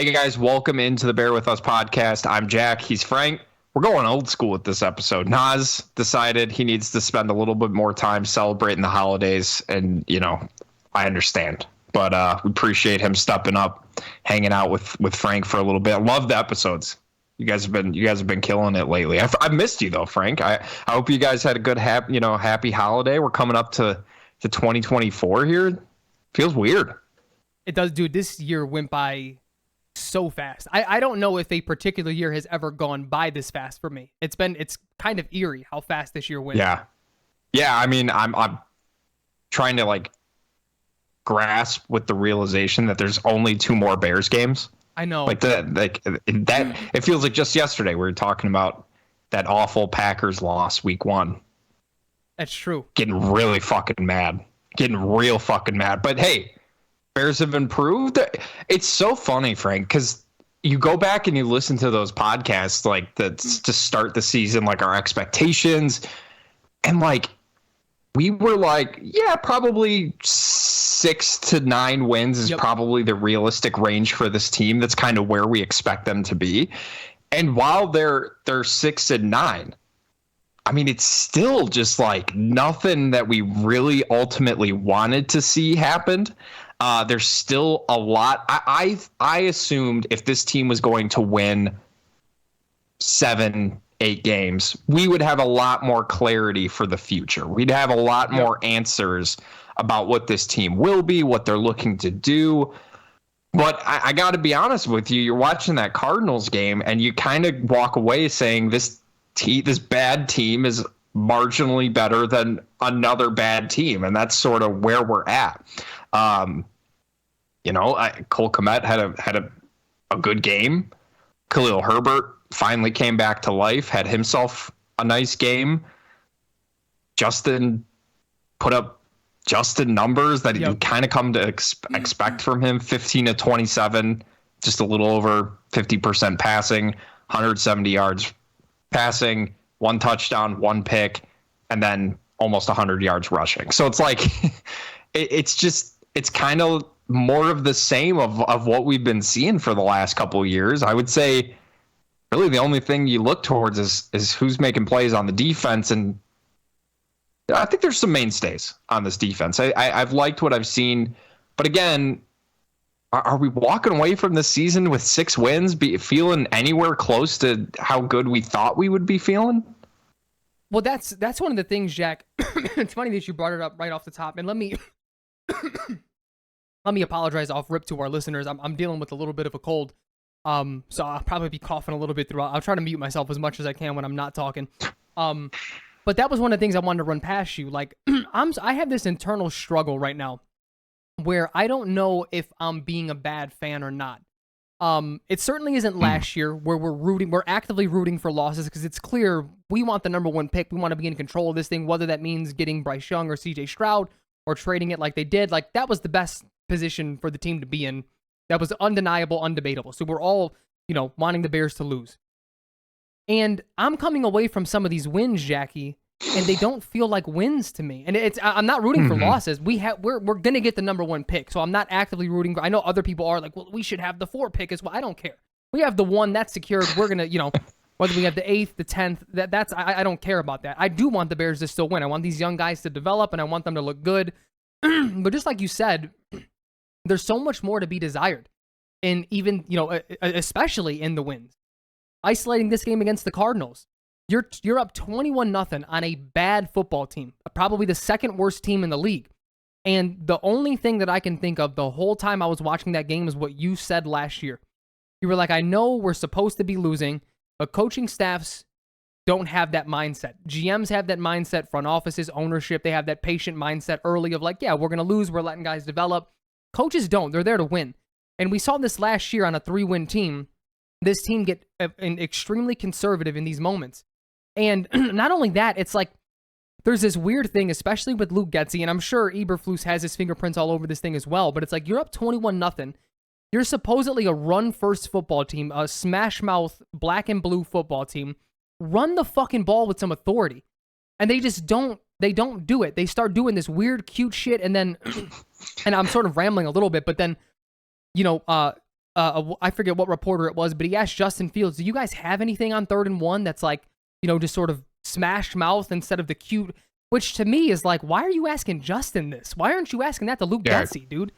Hey guys, welcome into the Bear With Us podcast. I'm Jack. He's Frank. We're going old school with this episode. Nas decided he needs to spend a little bit more time celebrating the holidays, and I understand. But we appreciate him stepping up, hanging out with Frank for a little bit. I love the episodes. You guys have been killing it lately. I've missed you though, Frank. I hope you guys had a good happy holiday. We're coming up to 2024 here. Feels weird. It does, dude. This year went by so fast. I don't know if a particular year has ever gone by this fast for me. It's kind of eerie how fast this year went. Yeah. I mean, I'm trying to grasp with the realization that there's only 2 more Bears games. I know. That it feels like just yesterday we were talking about that awful Packers loss week 1. That's true. Getting really fucking mad. Getting real fucking mad. But hey, Bears have improved. It's so funny, Frank, because you go back and you listen to those podcasts to start the season, our expectations, and we were probably 6 to 9 wins is probably the realistic range for this team. That's kind of where we expect them to be. And while they're 6 and 9, I mean, it's still just nothing that we really ultimately wanted to see happened. There's still a lot. I assumed if this team was going to win 7, 8 games, we would have a lot more clarity for the future. We'd have a lot more answers about what this team will be, what they're looking to do. But I got to be honest with you, you're watching that Cardinals game and you kind of walk away saying this bad team is marginally better than another bad team. And that's sort of where we're at. Cole Kmet had a good game. Khalil Herbert finally came back to life, had himself a nice game. Justin put up Justin numbers that you kind of come to expect from him. 15 to 27, just a little over 50% passing, 170 yards passing, 1 touchdown, 1 pick, and then almost 100 yards rushing. So it's it's kind of more of the same of what we've been seeing for the last couple of years. I would say really the only thing you look towards is who's making plays on the defense. And I think there's some mainstays on this defense. I've liked what I've seen. But again, are we walking away from this season with 6 wins, feeling anywhere close to how good we thought we would be feeling? Well, that's one of the things, Jack. It's funny that you brought it up right off the top. And let me apologize off rip to our listeners. I'm dealing with a little bit of a cold. So I'll probably be coughing a little bit throughout. I'll try to mute myself as much as I can when I'm not talking. But that was one of the things I wanted to run past you. I have this internal struggle right now where I don't know if I'm being a bad fan or not. It certainly isn't last year where we're actively rooting for losses because it's clear we want the number 1 pick. We want to be in control of this thing, whether that means getting Bryce Young or CJ Stroud or trading it like they did. That was the best position for the team to be in. That was undeniable, undebatable. So we're all, wanting the Bears to lose. And I'm coming away from some of these wins, Jackie, and they don't feel like wins to me. And I'm not rooting for losses. We're going to get the number 1 pick. So I'm not actively rooting. I know other people are well, we should have the 4 pick as well. I don't care. We have the 1 that's secured. We're going to, whether we have the 8th, the 10th, I don't care about that. I do want the Bears to still win. I want these young guys to develop and I want them to look good. But just like you said, there's so much more to be desired. And even, especially in the wins. Isolating this game against the Cardinals. You're up 21-0 on a bad football team. Probably the 2nd worst team in the league. And the only thing that I can think of the whole time I was watching that game is what you said last year. You were like, I know we're supposed to be losing, but coaching staffs don't have that mindset. GMs have that mindset, front offices, ownership, they have that patient mindset early of we're going to lose, we're letting guys develop. Coaches don't. They're there to win. And we saw this last year on a 3-win team. This team get extremely conservative in these moments. And not only that, it's there's this weird thing, especially with Luke Getsy, and I'm sure Eberflus has his fingerprints all over this thing as well, but it's you're up 21-0. You're supposedly a run-first football team, a smash-mouth, black and blue football team. Run the fucking ball with some authority. And they just don't do it. They start doing this weird, cute shit, and then, and I'm sort of rambling a little bit, but then, I forget what reporter it was, but he asked Justin Fields, "Do you guys have anything on 3rd and 1 that's like, just sort of smashed mouth instead of the cute?" Which to me is like, why are you asking Justin this? Why aren't you asking that to Luke Getsy, dude?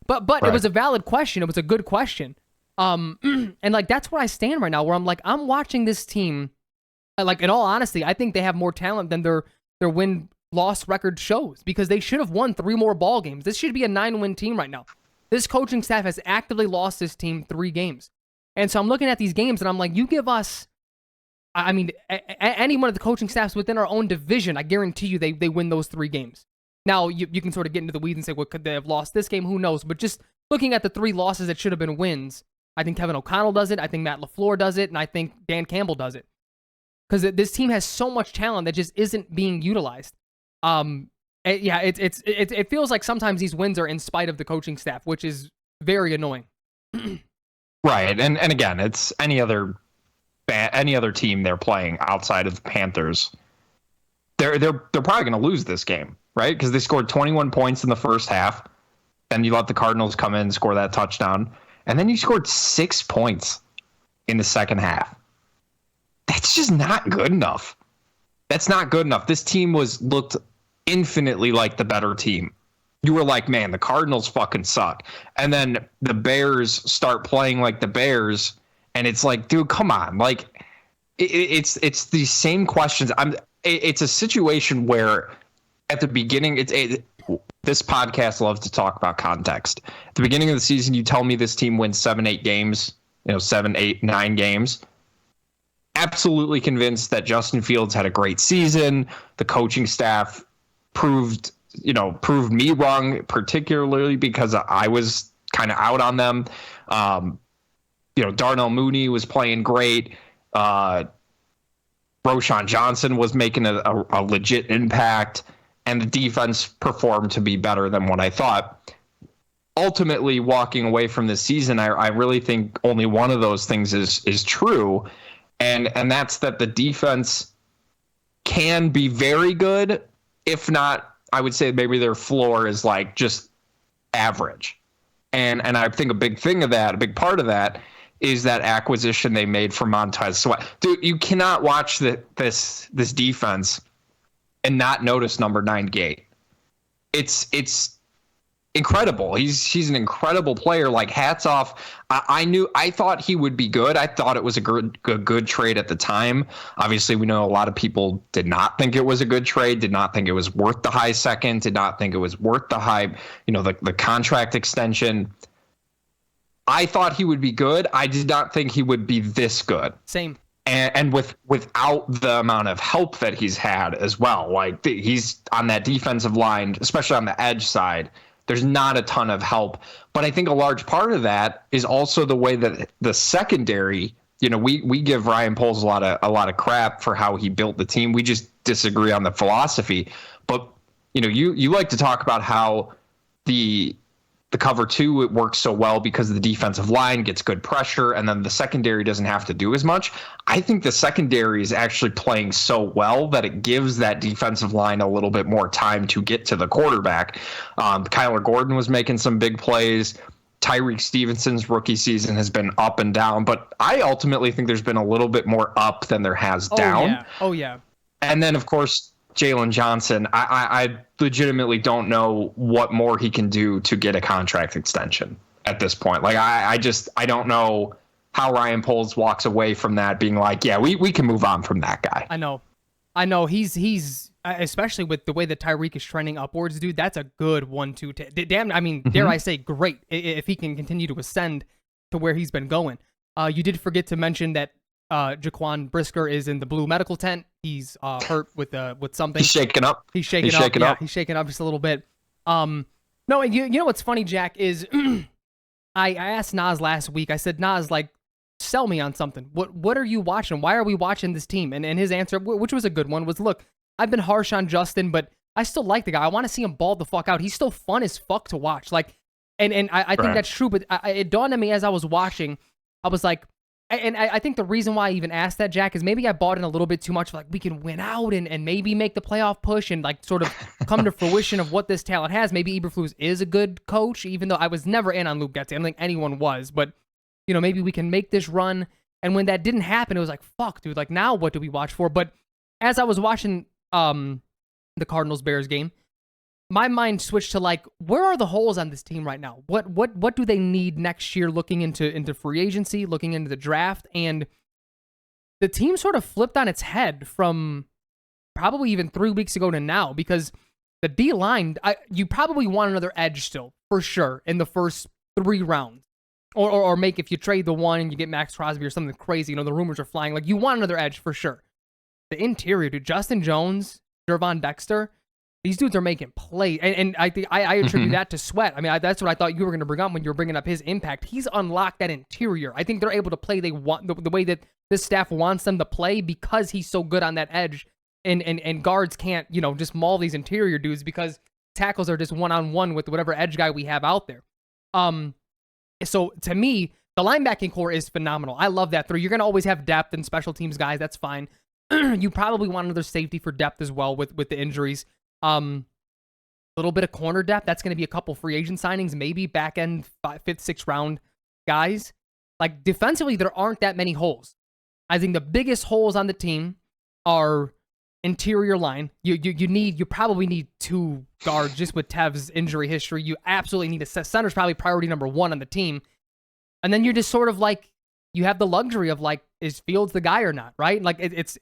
But Right. It was a valid question. It was a good question. And like that's where I stand right now, where I'm like, I'm watching this team. Like in all honesty, I think they have more talent than their win-loss record shows, because they should have won 3 more ball games. This should be a 9-win team right now. This coaching staff has actively lost this team 3 games. And so I'm looking at these games and I'm like, you give us, I mean, any one of the coaching staffs within our own division, I guarantee you they win those 3 games. Now, you can sort of get into the weeds and say, well, could they have lost this game? Who knows? But just looking at the 3 losses that should have been wins, I think Kevin O'Connell does it, I think Matt LaFleur does it, and I think Dan Campbell does it. Because this team has so much talent that just isn't being utilized. It feels like sometimes these wins are in spite of the coaching staff, which is very annoying. Right, and again, it's any other team they're playing outside of the Panthers. They're probably going to lose this game, right? Because they scored 21 points in the first half. Then you let the Cardinals come in and score that touchdown, and then you scored 6 points in the second half. That's just not good enough. That's not good enough. This team looked infinitely like the better team. You were like, man, the Cardinals fucking suck. And then the Bears start playing like the Bears, and it's like, dude, come on. Like, it's these same questions. It's a situation where at the beginning, this podcast loves to talk about context. At the beginning of the season, you tell me this team wins 7-8 games, 7, 8, 9 games. Absolutely convinced that Justin Fields had a great season. The coaching staff proved me wrong, particularly because I was kind of out on them. Darnell Mooney was playing great. Roschon Johnson was making a legit impact, and the defense performed to be better than what I thought. Ultimately, walking away from this season, I really think only one of those things is true. And that's that the defense can be very good. If not, I would say maybe their floor is like just average. And I think a big part of that is that acquisition they made for Montez Sweat. Dude, you cannot watch this defense and not notice number 9 Gate. It's incredible. He's an incredible player. Like, hats off. I thought he would be good. I thought it was a good trade at the time. Obviously, we know a lot of people did not think it was a good trade, did not think it was worth the high second, did not think it was worth the high, the contract extension. I thought he would be good. I did not think he would be this good. Same. And without the amount of help that he's had as well. Like, he's on that defensive line, especially on the edge side. There's not a ton of help, but I think a large part of that is also the way that the secondary. We give Ryan Poles a lot of crap for how he built the team. We just disagree on the philosophy. But you like to talk about how the cover 2, it works so well because the defensive line gets good pressure, and then the secondary doesn't have to do as much. I think the secondary is actually playing so well that it gives that defensive line a little bit more time to get to the quarterback. Kyler Gordon was making some big plays. Tyreek Stevenson's rookie season has been up and down, but I ultimately think there's been a little bit more up than there has down. Oh, yeah. And then, of course, Jalen Johnson, I legitimately don't know what more he can do to get a contract extension at this point. Like, I don't know how Ryan Poles walks away from that being like, yeah, we can move on from that guy. I know. He's especially with the way that Tyreek is trending upwards, dude. That's a good 1-2. Damn, I mean, dare I say, great if he can continue to ascend to where he's been going. You did forget to mention that Jaquan Brisker is in the blue medical tent. He's hurt with something. He's shaking up. He's shaking up. He's shaking up just a little bit. No, you know what's funny, Jack, is I asked Nas last week. I said, Nas, like, sell me on something. What are you watching? Why are we watching this team? And his answer, which was a good one, was, look, I've been harsh on Justin, but I still like the guy. I want to see him ball the fuck out. He's still fun as fuck to watch. Like, and I think that's true. But it dawned on me as I was watching. I was like, and I think the reason why I even asked that, Jack, is maybe I bought in a little bit too much. Like, we can win out and maybe make the playoff push and like sort of come to fruition of what this talent has. Maybe Eberflus is a good coach, even though I was never in on Luke Getsy. I don't think anyone was, but maybe we can make this run. And when that didn't happen, it was like, fuck, dude, like now what do we watch for? But as I was watching the Cardinals-Bears game, my mind switched to like, where are the holes on this team right now? What do they need next year looking into free agency, looking into the draft? And the team sort of flipped on its head from probably even 3 weeks ago to now, because the D-line, you probably want another edge still, for sure, in the first 3 rounds. Or make, if you trade the one and you get Max Crosby or something crazy, the rumors are flying. Like, you want another edge for sure. The interior, dude, Justin Jones, Gervon Dexter, these dudes are making plays. And I think I attribute that to Sweat. I mean, that's what I thought you were going to bring up when you were bringing up his impact. He's unlocked that interior. I think they're able to play the way that this staff wants them to play because he's so good on that edge. And guards can't, just maul these interior dudes because tackles are just one-on-one with whatever edge guy we have out there. So to me, the linebacking core is phenomenal. I love that. You're going to always have depth and special teams guys. That's fine. You probably want another safety for depth as well with the injuries. A little bit of corner depth. That's going to be a couple free agent signings, maybe back end 5th, 6th round guys. Like, defensively, there aren't that many holes. I think the biggest holes on the team are interior line. You probably need 2 guards just with Tev's injury history. You absolutely need a center's probably priority number 1 on the team. And then you're just sort of like, you have the luxury of like, is Fields the guy or not, right? Like it's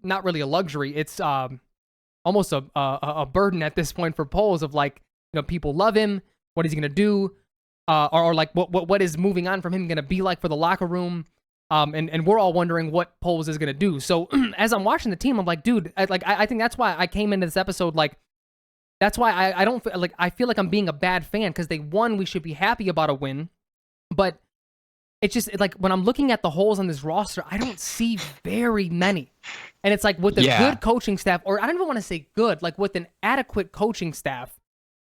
not really a luxury. It's almost a burden at this point for Poles of like, people love him. What is he going to do? Or like what is moving on from him going to be like for the locker room? And we're all wondering what Poles is going to do. So as I'm watching the team, I'm like, dude, I think that's why I came into this episode. Like, that's why I don't like, I feel like I'm being a bad fan because they won. We should be happy about a win. But it's just like when I'm looking at the holes on this roster, I don't see very many. And it's like with a good coaching staff, or I don't even want to say good, like with an adequate coaching staff.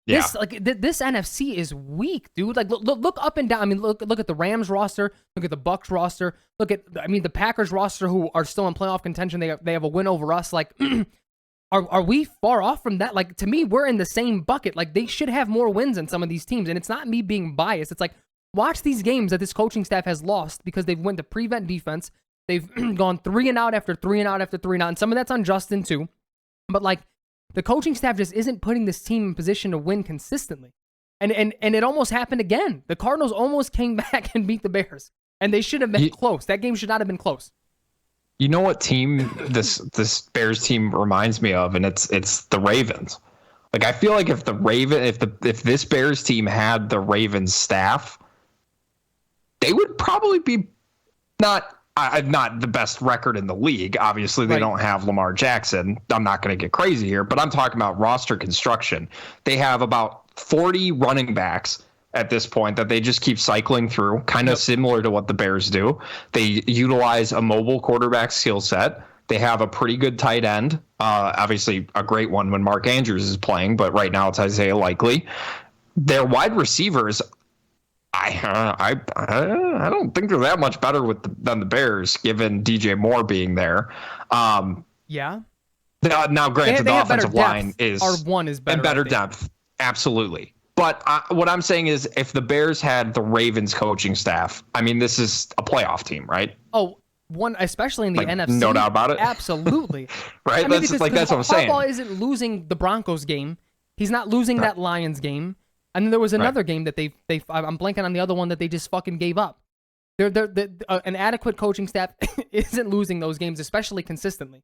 This NFC is weak, dude. Like look up and down. I mean, look at the Rams roster. Look at the Bucks roster. Look at the Packers roster, who are still in playoff contention. They have a win over us. Like, are we far off from that? Like, to me, we're in the same bucket. Like, they should have more wins than some of these teams. And it's not me being biased. It's like, watch these games that this coaching staff has lost because they've went to prevent defense. They've gone 3 and out after 3 and out after 3 and out, and some of that's on Justin too. But like, the coaching staff just isn't putting this team in position to win consistently. And it almost happened again. The Cardinals almost came back and beat the Bears. And they should have been close. That game should not have been close. You know what team this Bears team reminds me of, and it's the Ravens. Like, I feel like if this Bears team had the Ravens staff, they would probably be not the best record in the league. Obviously, they don't have Lamar Jackson. I'm not going to get crazy here, but I'm talking about roster construction. They have about 40 running backs at this point that they just keep cycling through, kind of similar to what the Bears do. They utilize a mobile quarterback skill set. They have a pretty good tight end, obviously a great one when Mark Andrews is playing, but right now it's Isaiah Likely. Their wide receivers, I don't think they're that much better than the Bears, given DJ Moore being there. Now, granted, the offensive line is better, and better depth, absolutely. But what I'm saying is, if the Bears had the Ravens coaching staff, I mean, this is a playoff team, right? Oh, one, especially in the NFC. No doubt about it. Absolutely. Right? That's what I'm saying. Harbaugh isn't losing the Broncos game. He's not losing that Lions game. And then there was another game that I'm blanking on the other one that they just fucking gave up. An adequate coaching staff isn't losing those games, especially consistently.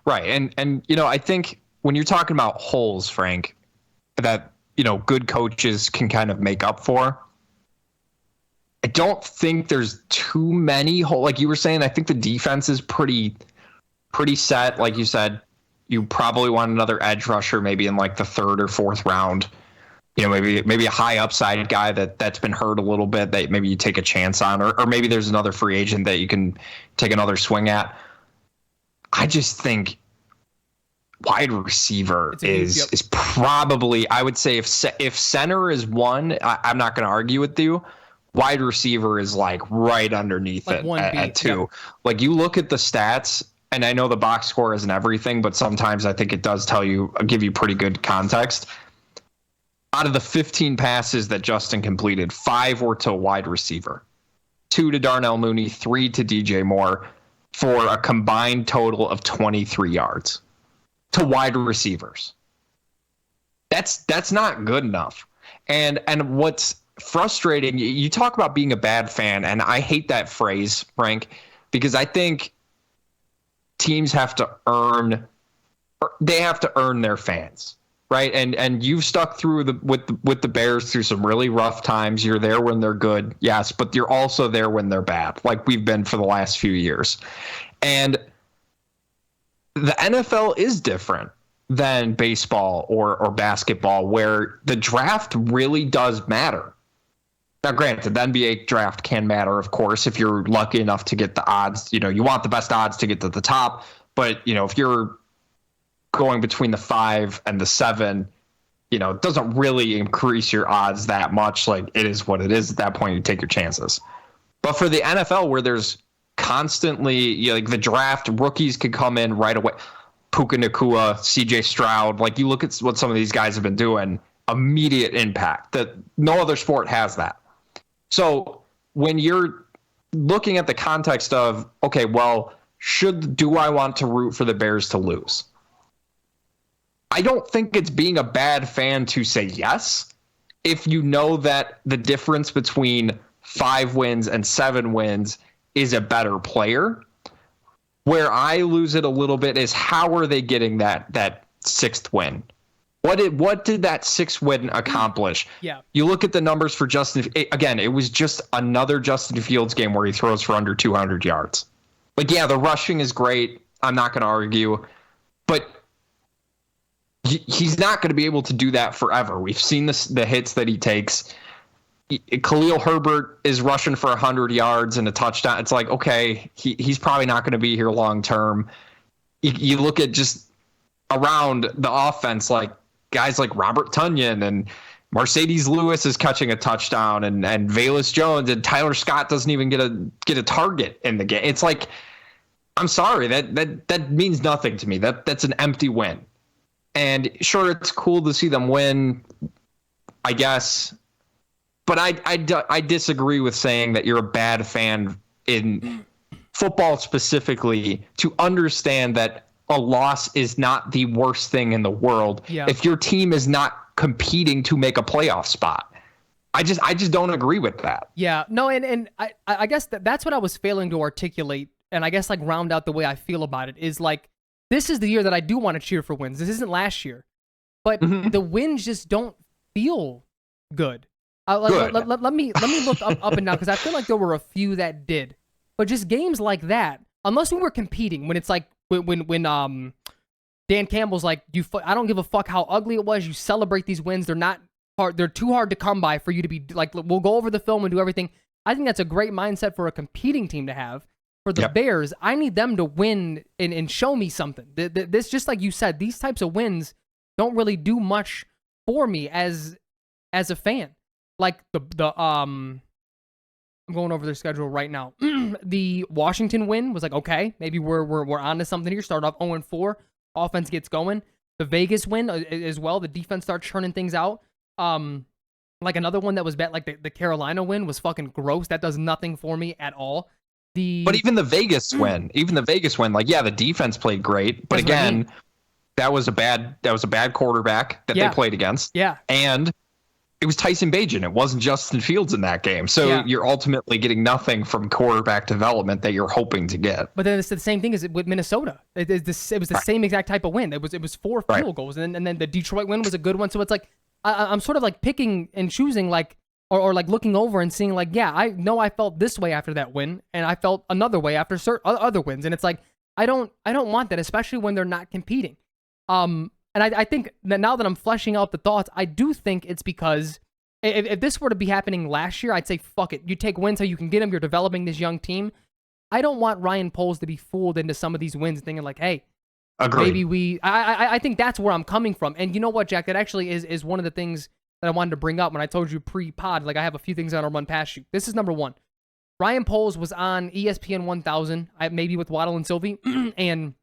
Right. And I think when you're talking about holes, Frank, that good coaches can kind of make up for, I don't think there's too many holes. Like you were saying, I think the defense is pretty set. Like you said, you probably want another edge rusher, maybe in like the 3rd or 4th round. Maybe a high upside guy that's been hurt a little bit that maybe you take a chance on, or maybe there's another free agent that you can take another swing at. I just think wide receiver is probably, I would say, if center is 1, I'm not going to argue with you. Wide receiver is like right underneath it at 2. Yep. Like, you look at the stats, and I know the box score isn't everything, but sometimes I think it does give you pretty good context. Out of the 15 passes that Justin completed, 5 were to a wide receiver. 2 to Darnell Mooney, 3 to DJ Moore for a combined total of 23 yards to wide receivers. That's not good enough. And what's frustrating, you talk about being a bad fan, and I hate that phrase, Frank, because I think teams have to earn their fans, right? And you've stuck through with the Bears through some really rough times. You're there when they're good, yes, but you're also there when they're bad, like we've been for the last few years. And the NFL is different than baseball or basketball, where the draft really does matter. Now, granted, the NBA draft can matter, of course, if you're lucky enough to get the odds. You want the best odds to get to the top. But, if you're going between the 5 and the 7, it doesn't really increase your odds that much. Like, it is what it is. At that point, you take your chances. But for the NFL, where there's constantly, like the draft, rookies could come in right away. Puka Nacua, CJ Stroud, like you look at what some of these guys have been doing, immediate impact that no other sport has that. So when you're looking at the context of, okay, well, do I want to root for the Bears to lose? I don't think it's being a bad fan to say yes, if you know that the difference between 5 wins and 7 wins is a better player. Where I lose it a little bit is, how are they getting that 6th win? What did that 6th win accomplish? Yeah. You look at the numbers for Justin. Again, it was just another Justin Fields game where he throws for under 200 yards. Like, yeah, the rushing is great. I'm not going to argue. But he's not going to be able to do that forever. We've seen the hits that he takes. Khalil Herbert is rushing for 100 yards and a touchdown. It's like, okay, he's probably not going to be here long term. You look at just around the offense, like guys like Robert Tonyan and Mercedes Lewis is catching a touchdown, and Velus Jones and Tyler Scott doesn't even get a target in the game. It's like, I'm sorry, that means nothing to me. That's an empty win. And sure, it's cool to see them win, I guess. But I disagree with saying that you're a bad fan in football specifically to understand that a loss is not the worst thing in the world if your team is not competing to make a playoff spot. I just don't agree with that. Yeah, no, and I guess that's what I was failing to articulate, and I guess like round out the way I feel about it is like, this is the year that I do want to cheer for wins. This isn't last year, but the wins just don't feel good. Let me look up and down, because I feel like there were a few that did, but just games like that, unless we were competing, when it's like when Dan Campbell's like, I don't give a fuck how ugly it was. You celebrate these wins. They're not hard. They're too hard to come by for you to be like, we'll go over the film and do everything. I think that's a great mindset for a competing team to have. For the Bears, I need them to win and show me something. This, just like you said, these types of wins don't really do much for me as a fan. Like I'm going over their schedule right now. The Washington win was like, okay, maybe we're onto something here. Start off 0-4, offense gets going. The Vegas win as well. The defense starts churning things out. Like another one that was bad, like the Carolina win was fucking gross. That does nothing for me at all. But even the Vegas win, like, yeah, the defense played great, but again, that was a bad quarterback that they played against. Yeah. And it was Tyson Bagent. It wasn't Justin Fields in that game. So you're ultimately getting nothing from quarterback development that you're hoping to get. But then it's the same thing as with Minnesota. It was the same exact type of win. It was 4 field goals, and then the Detroit win was a good one. So it's like I'm sort of like picking and choosing, like, or like looking over and seeing, like, yeah, I know I felt this way after that win, and I felt another way after other wins, and it's like I don't want that, especially when they're not competing. And I think that now that I'm fleshing out the thoughts, I do think it's because if this were to be happening last year, I'd say fuck it. You take wins how you can get them. You're developing this young team. I don't want Ryan Poles to be fooled into some of these wins and thinking like, hey, maybe I think that's where I'm coming from. And you know what, Jack? That actually is one of the things that I wanted to bring up when I told you pre-pod. Like, I have a few things I want to run past you. This is number one. Ryan Poles was on ESPN 1000, maybe with Waddle and Sylvie, and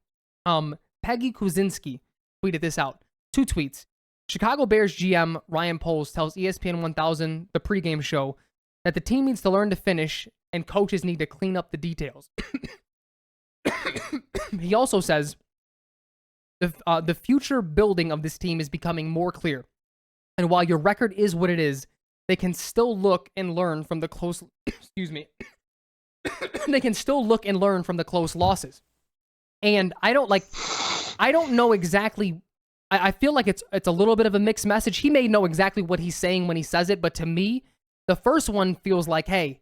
Peggy Kuzinski tweeted this out. 2 tweets. Chicago Bears GM Ryan Poles tells ESPN 1000, the pregame show, that the team needs to learn to finish and coaches need to clean up the details. He also says the future building of this team is becoming more clear. And while your record is what it is, they can still look and learn from the close excuse me. They can still look and learn from the close losses. And I don't know exactly. I feel like it's a little bit of a mixed message. He may know exactly what he's saying when he says it, but to me, the first one feels like, hey,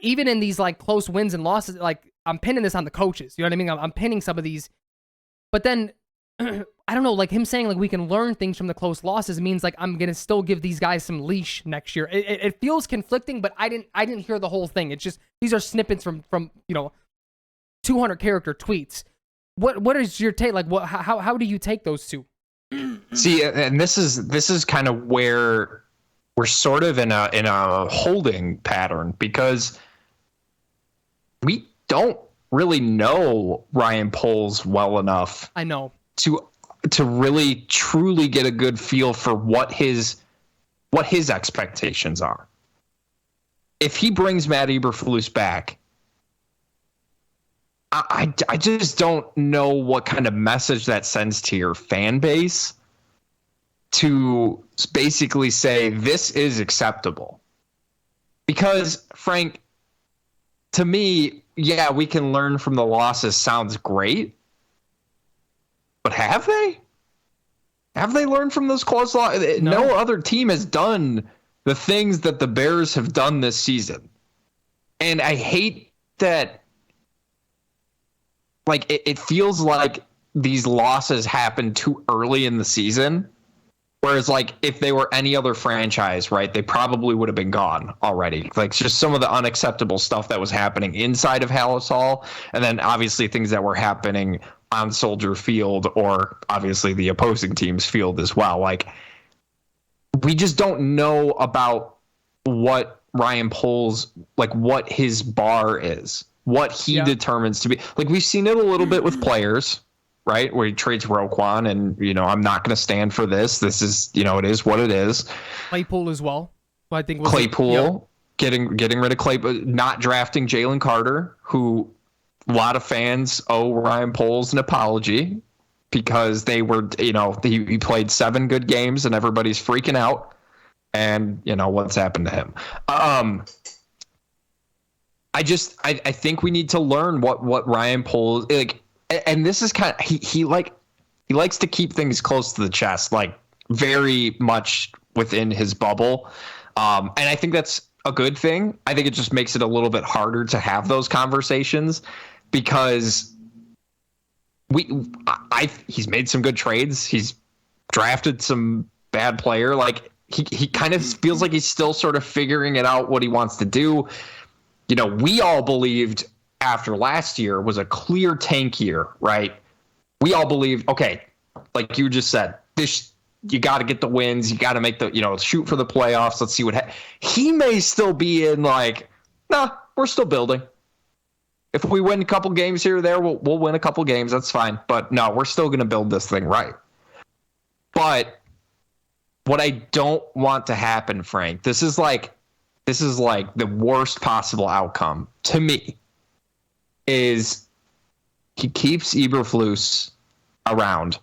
even in these like close wins and losses, like I'm pinning this on the coaches. You know what I mean? I'm pinning some of these. But then I don't know, like him saying like we can learn things from the close losses means like I'm gonna still give these guys some leash next year. It feels conflicting, but I didn't hear the whole thing. It's just these are snippets from 200 character tweets. What is your take? Like how do you take those two? See, and this is kind of where we're sort of in a holding pattern, because we don't really know Ryan Poles well enough. I know. To really truly get a good feel for what his expectations are. If he brings Matt Eberflus back, I just don't know what kind of message that sends to your fan base to basically say this is acceptable. Because, Frank, to me, yeah, we can learn from the losses sounds great. But have they? Have they learned from those close losses? No other team has done the things that the Bears have done this season. And I hate that, like, it feels like these losses happen too early in the season. Whereas, like, if they were any other franchise, right, they probably would have been gone already. Like, just some of the unacceptable stuff that was happening inside of Halas Hall, and then obviously things that were happening on Soldier Field, or obviously the opposing team's field as well. Like, we just don't know about what Ryan Poles, like, what his bar is, what he determines to be. Like, we've seen it a little bit with players, right, where he trades Roquan, and, I'm not going to stand for this. This is, it is what it is. Claypool as well. I think Claypool, getting rid of Claypool, not drafting Jalen Carter, who a lot of fans owe Ryan Poles an apology because they were, he played 7 good games and everybody's freaking out. And, what's happened to him. I think we need to learn what Ryan Poles, like, and this is kind of, he likes to keep things close to the chest, like very much within his bubble. And I think that's a good thing. I think it just makes it a little bit harder to have those conversations because he's made some good trades. He's drafted some bad player. Like he kind of feels like he's still sort of figuring it out what he wants to do. We all believed after last year was a clear tank year, right? We all believed, okay, like you just said, this, you got to get the wins. You got to make the, shoot for the playoffs. Let's see what he may still be in, like, nah, we're still building. If we win a couple games here or there, we'll win a couple games. That's fine. But no, we're still going to build this thing right. But what I don't want to happen, Frank, this is like the worst possible outcome to me, is he keeps Eberflus around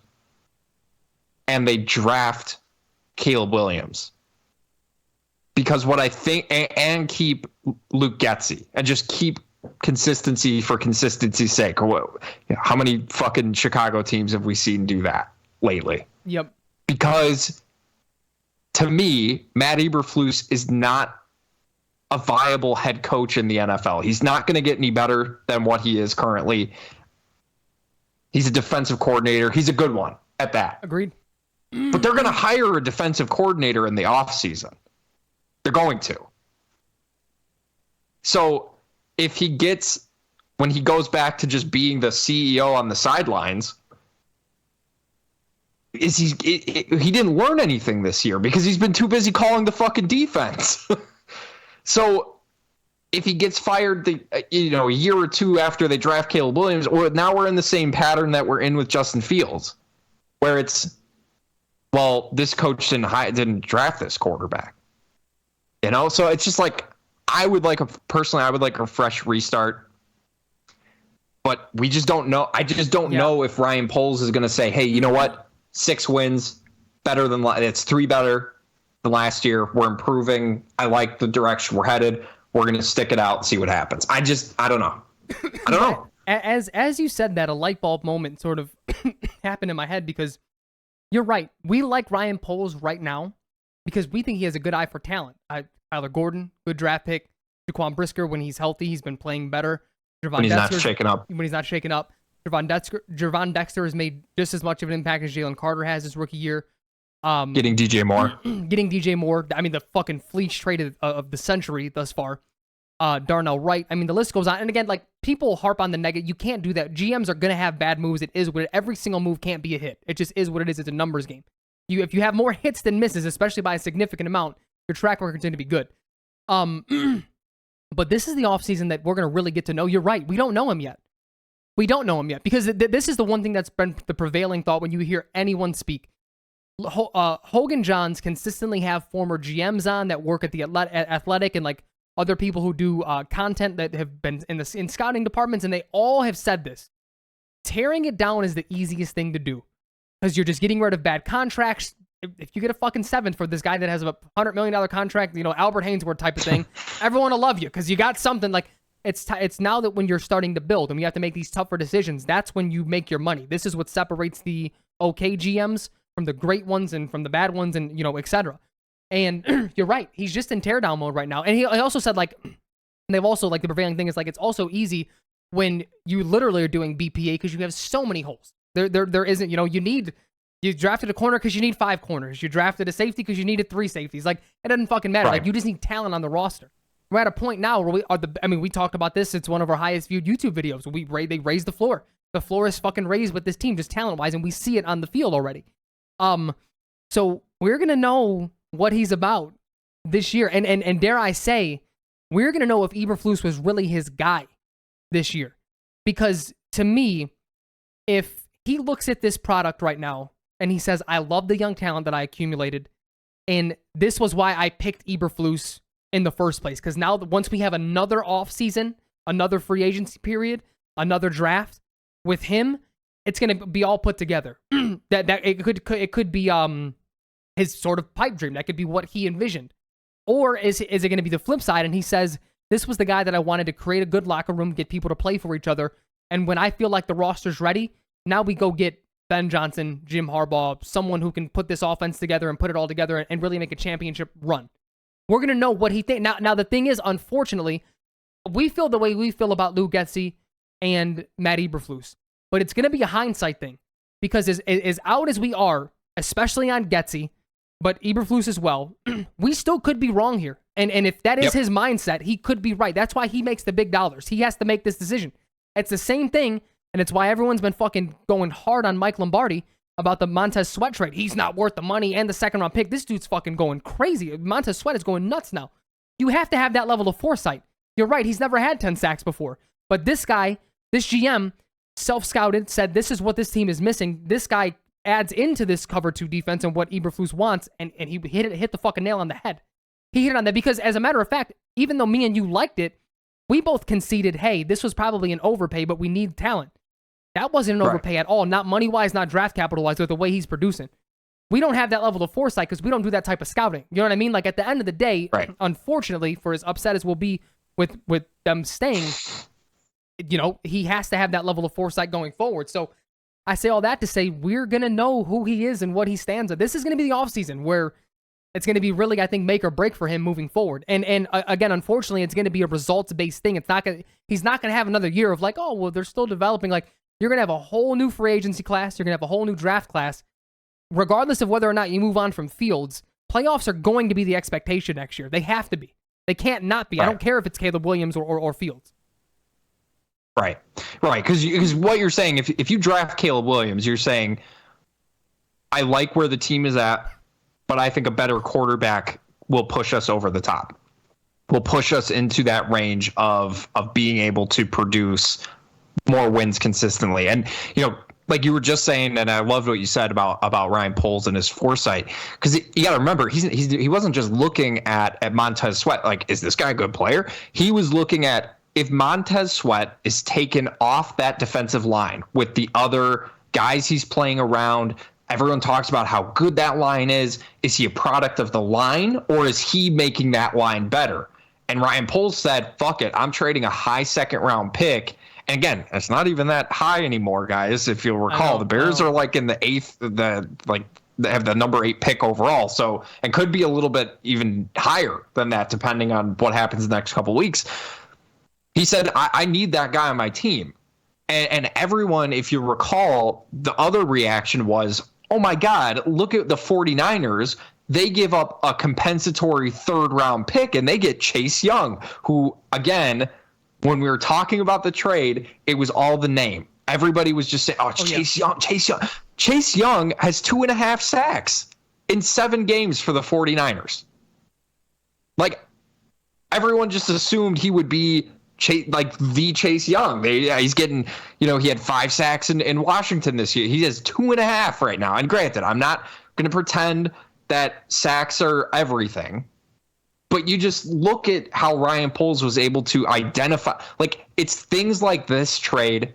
and they draft Caleb Williams. Because what I think, and keep Luke Getsy and just keep consistency for consistency's sake. How many fucking Chicago teams have we seen do that lately? Yep. Because to me, Matt Eberflus is not a viable head coach in the NFL. He's not going to get any better than what he is currently. He's a defensive coordinator. He's a good one at that. Agreed. But they're going to hire a defensive coordinator in the offseason. They're going to. So if when he goes back to just being the CEO on the sidelines, he didn't learn anything this year because he's been too busy calling the fucking defense. So if he gets fired, a year or two after they draft Caleb Williams, or now we're in the same pattern that we're in with Justin Fields, where it's, well, this coach didn't draft this quarterback. So it's just like, I would like a fresh restart. But we just don't know. I just don't know if Ryan Poles is going to say, hey, you know what? 6 wins, better than it's 3 better than last year. We're improving. I like the direction we're headed. We're going to stick it out and see what happens. I don't know. I don't know. As you said that, a light bulb moment sort of happened in my head, because you're right. We like Ryan Poles right now because we think he has a good eye for talent. Tyler Gordon, good draft pick. Jaquan Brisker, when he's healthy, he's been playing better. When he's not shaken up. Gervon Dexter has made just as much of an impact as Jalen Carter has his rookie year. Getting DJ Moore. I mean, the fucking fleece trade of the century thus far. Darnell Wright. I mean, the list goes on. And again, like, people harp on the negative. You can't do that. GMs are going to have bad moves. It is what every single move can't be a hit. It just is what it is. It's a numbers game. If you have more hits than misses, especially by a significant amount, your track record's going to be good. But this is the offseason that we're going to really get to know. You're right. We don't know him yet. Because this is the one thing that's been the prevailing thought when you hear anyone speak. Hogan Johns consistently have former GMs on that work at the Athletic and like other people who do content that have been in scouting departments, and they all have said this. Tearing it down is the easiest thing to do because you're just getting rid of bad contracts. If you get a fucking 7th for this guy that has a $100 million contract, Albert Hainsworth type of thing, everyone will love you because you got something. Like, it's now that when you're starting to build and you have to make these tougher decisions, that's when you make your money. This is what separates the okay GMs from the great ones and from the bad ones, and etc. And you're right, he's just in teardown mode right now. And he also said, like, they've also, like, the prevailing thing is, like, it's also easy when you literally are doing BPA because you have so many holes. There isn't, you drafted a corner because you need 5 corners. You drafted a safety because you needed 3 safeties. Like, it doesn't fucking matter. Right. Like, you just need talent on the roster. We're at a point now where we talked about this. It's one of our highest viewed YouTube videos. They raised the floor. The floor is fucking raised with this team, just talent-wise, and we see it on the field already. So we're going to know what he's about this year. And dare I say, we're going to know if Eberflus was really his guy this year. Because to me, if he looks at this product right now and he says, I love the young talent that I accumulated, and this was why I picked Eberflus in the first place. Because now, once we have another offseason, another free agency period, another draft with him, it's going to be all put together. that it could be his sort of pipe dream. That could be what he envisioned. Or is it going to be the flip side and he says, this was the guy that I wanted to create a good locker room, get people to play for each other, and when I feel like the roster's ready, now we go get Ben Johnson, Jim Harbaugh, someone who can put this offense together and put it all together and really make a championship run. We're going to know what he thinks. Now, the thing is, unfortunately, we feel the way we feel about Lou Getsy and Matt Eberflus. But it's going to be a hindsight thing. Because as out as we are, especially on Getsy, but Eberflus as well, we still could be wrong here. And if that is his mindset, he could be right. That's why he makes the big dollars. He has to make this decision. It's the same thing, and it's why everyone's been fucking going hard on Mike Lombardi about the Montez Sweat trade. He's not worth the money and the second-round pick. This dude's fucking going crazy. Montez Sweat is going nuts now. You have to have that level of foresight. You're right, he's never had 10 sacks before. But this guy, this GM, self-scouted, said this is what this team is missing. This guy adds into this cover 2 defense and what Eberflus wants, and he hit the fucking nail on the head. He hit it on that because, as a matter of fact, even though me and you liked it, we both conceded, hey, this was probably an overpay, but we need talent. That wasn't an overpay at all, not money-wise, not draft capital-wise, with the way he's producing. We don't have that level of foresight because we don't do that type of scouting. You know what I mean? Like, at the end of the day, unfortunately, for as upset as we'll be with them staying, he has to have that level of foresight going forward. So I say all that to say we're going to know who he is and what he stands at. This is going to be the offseason where it's going to be really, I think, make or break for him moving forward. And again, unfortunately, it's going to be a results-based thing. He's not going to have another year of like, oh, well, they're still developing. Like, you're going to have a whole new free agency class. You're going to have a whole new draft class. Regardless of whether or not you move on from Fields, playoffs are going to be the expectation next year. They have to be. They can't not be. I don't care if it's Caleb Williams or Fields. Right. Because what you're saying, if you draft Caleb Williams, you're saying, I like where the team is at, but I think a better quarterback will push us over the top. Will push us into that range of being able to produce more wins consistently. And, like you were just saying, and I loved what you said about Ryan Poles and his foresight, because you got to remember he wasn't just looking at Montez Sweat like, is this guy a good player? He was looking at, if Montez Sweat is taken off that defensive line with the other guys he's playing around, everyone talks about how good that line is. Is he a product of the line, or is he making that line better? And Ryan Poles said, fuck it, I'm trading a high second round pick. And again, it's not even that high anymore, guys. If you'll recall, the Bears are like in the eighth, they have the number 8 pick overall. So, and could be a little bit even higher than that, depending on what happens in the next couple of weeks. He said, I need that guy on my team. And everyone, if you recall, the other reaction was, oh my God, look at the 49ers. They give up a compensatory 3rd round pick and they get Chase Young, who, again, when we were talking about the trade, it was all the name. Everybody was just saying, oh, it's Chase Young, Chase Young. Chase Young has 2.5 sacks in 7 games for the 49ers. Like, everyone just assumed he would be the Chase Young. He's getting, he had 5 sacks in Washington this year. He has 2.5 right now. And granted, I'm not going to pretend that sacks are everything. But you just look at how Ryan Poles was able to identify, like, it's things like this trade,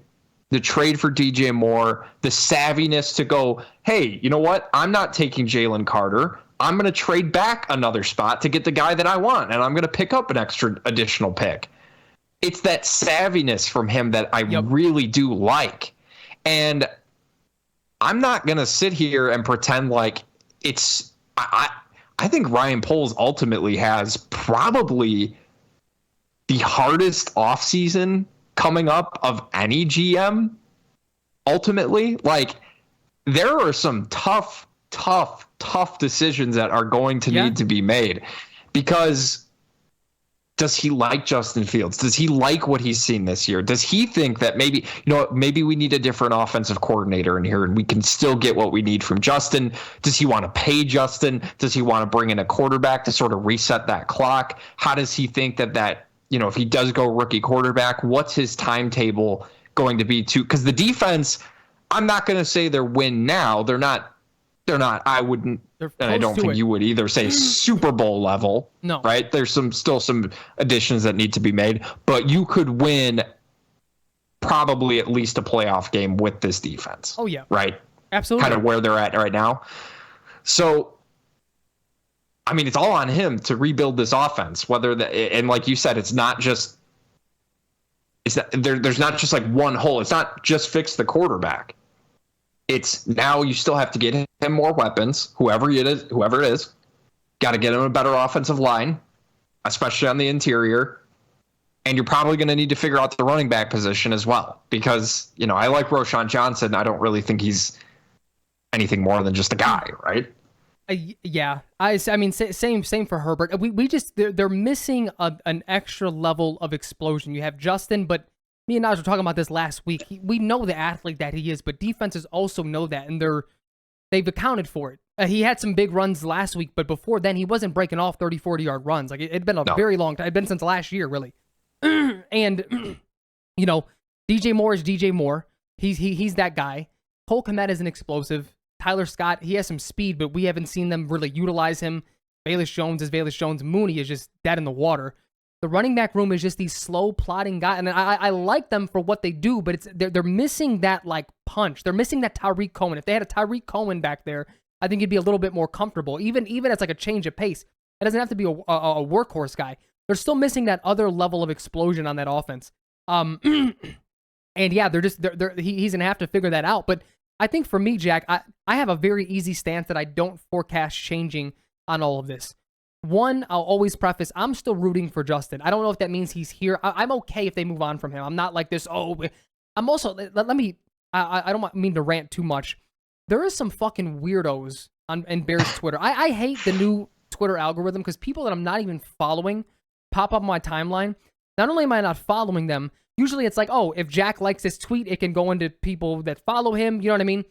the trade for DJ Moore, the savviness to go, hey, you know what? I'm not taking Jalen Carter. I'm going to trade back another spot to get the guy that I want, and I'm going to pick up an additional pick. It's that savviness from him that I really do like. And I'm not going to sit here and pretend like it's I think Ryan Poles ultimately has probably the hardest offseason coming up of any GM. Ultimately, like, there are some tough decisions that are going to need to be made, because does he like Justin Fields? Does he like what he's seen this year? Does he think that maybe we need a different offensive coordinator in here and we can still get what we need from Justin? Does he want to pay Justin? Does he want to bring in a quarterback to sort of reset that clock? How does he think that if he does go rookie quarterback, what's his timetable going to be because the defense, I'm not going to say they're win now. They're not, I wouldn't, and I don't think you would either say Super Bowl level. No. Right? There's still some additions that need to be made, but you could win probably at least a playoff game with this defense. Oh, yeah. Right? Absolutely. Kind of where they're at right now. So, I mean, it's all on him to rebuild this offense, and like you said, there's not just like one hole. It's not just fix the quarterback. It's now you still have to get him more weapons, whoever it is. Got to get him a better offensive line, especially on the interior. And you're probably going to need to figure out the running back position as well, because, I like Roschon Johnson. I don't really think he's anything more than just a guy, right? Yeah. I mean, same for Herbert. They're missing an extra level of explosion. You have Justin, but me and Naj were talking about this last week. We know the athlete that he is, but defenses also know that, and they've accounted for it. He had some big runs last week, but before then, he wasn't breaking off 30, 40-yard runs. Like, it'd been a very long time. It'd been since last year, really. And, DJ Moore is DJ Moore. He's that guy. Cole Kmet is an explosive. Tyler Scott, he has some speed, but we haven't seen them really utilize him. Velus Jones is Velus Jones. Mooney is just dead in the water. The running back room is just these slow, plodding guys, and I like them for what they do, but they're missing that, like, punch. They're missing that Tariq Cohen. If they had a Tariq Cohen back there, I think he'd be a little bit more comfortable, even as like a change of pace. It doesn't have to be a workhorse guy. They're still missing that other level of explosion on that offense. And yeah, he's gonna have to figure that out. But I think for me, Jack, I have a very easy stance that I don't forecast changing on all of this. One, I'll always preface, I'm still rooting for Justin. I don't know if that means he's here. I'm okay if they move on from him. I'm not like this, I'm also, I don't mean to rant too much. There is some fucking weirdos on Bears Twitter. I hate the new Twitter algorithm because people that I'm not even following pop up on my timeline. Not only am I not following them, usually it's like, if Jack likes this tweet, it can go into people that follow him. You know what I mean?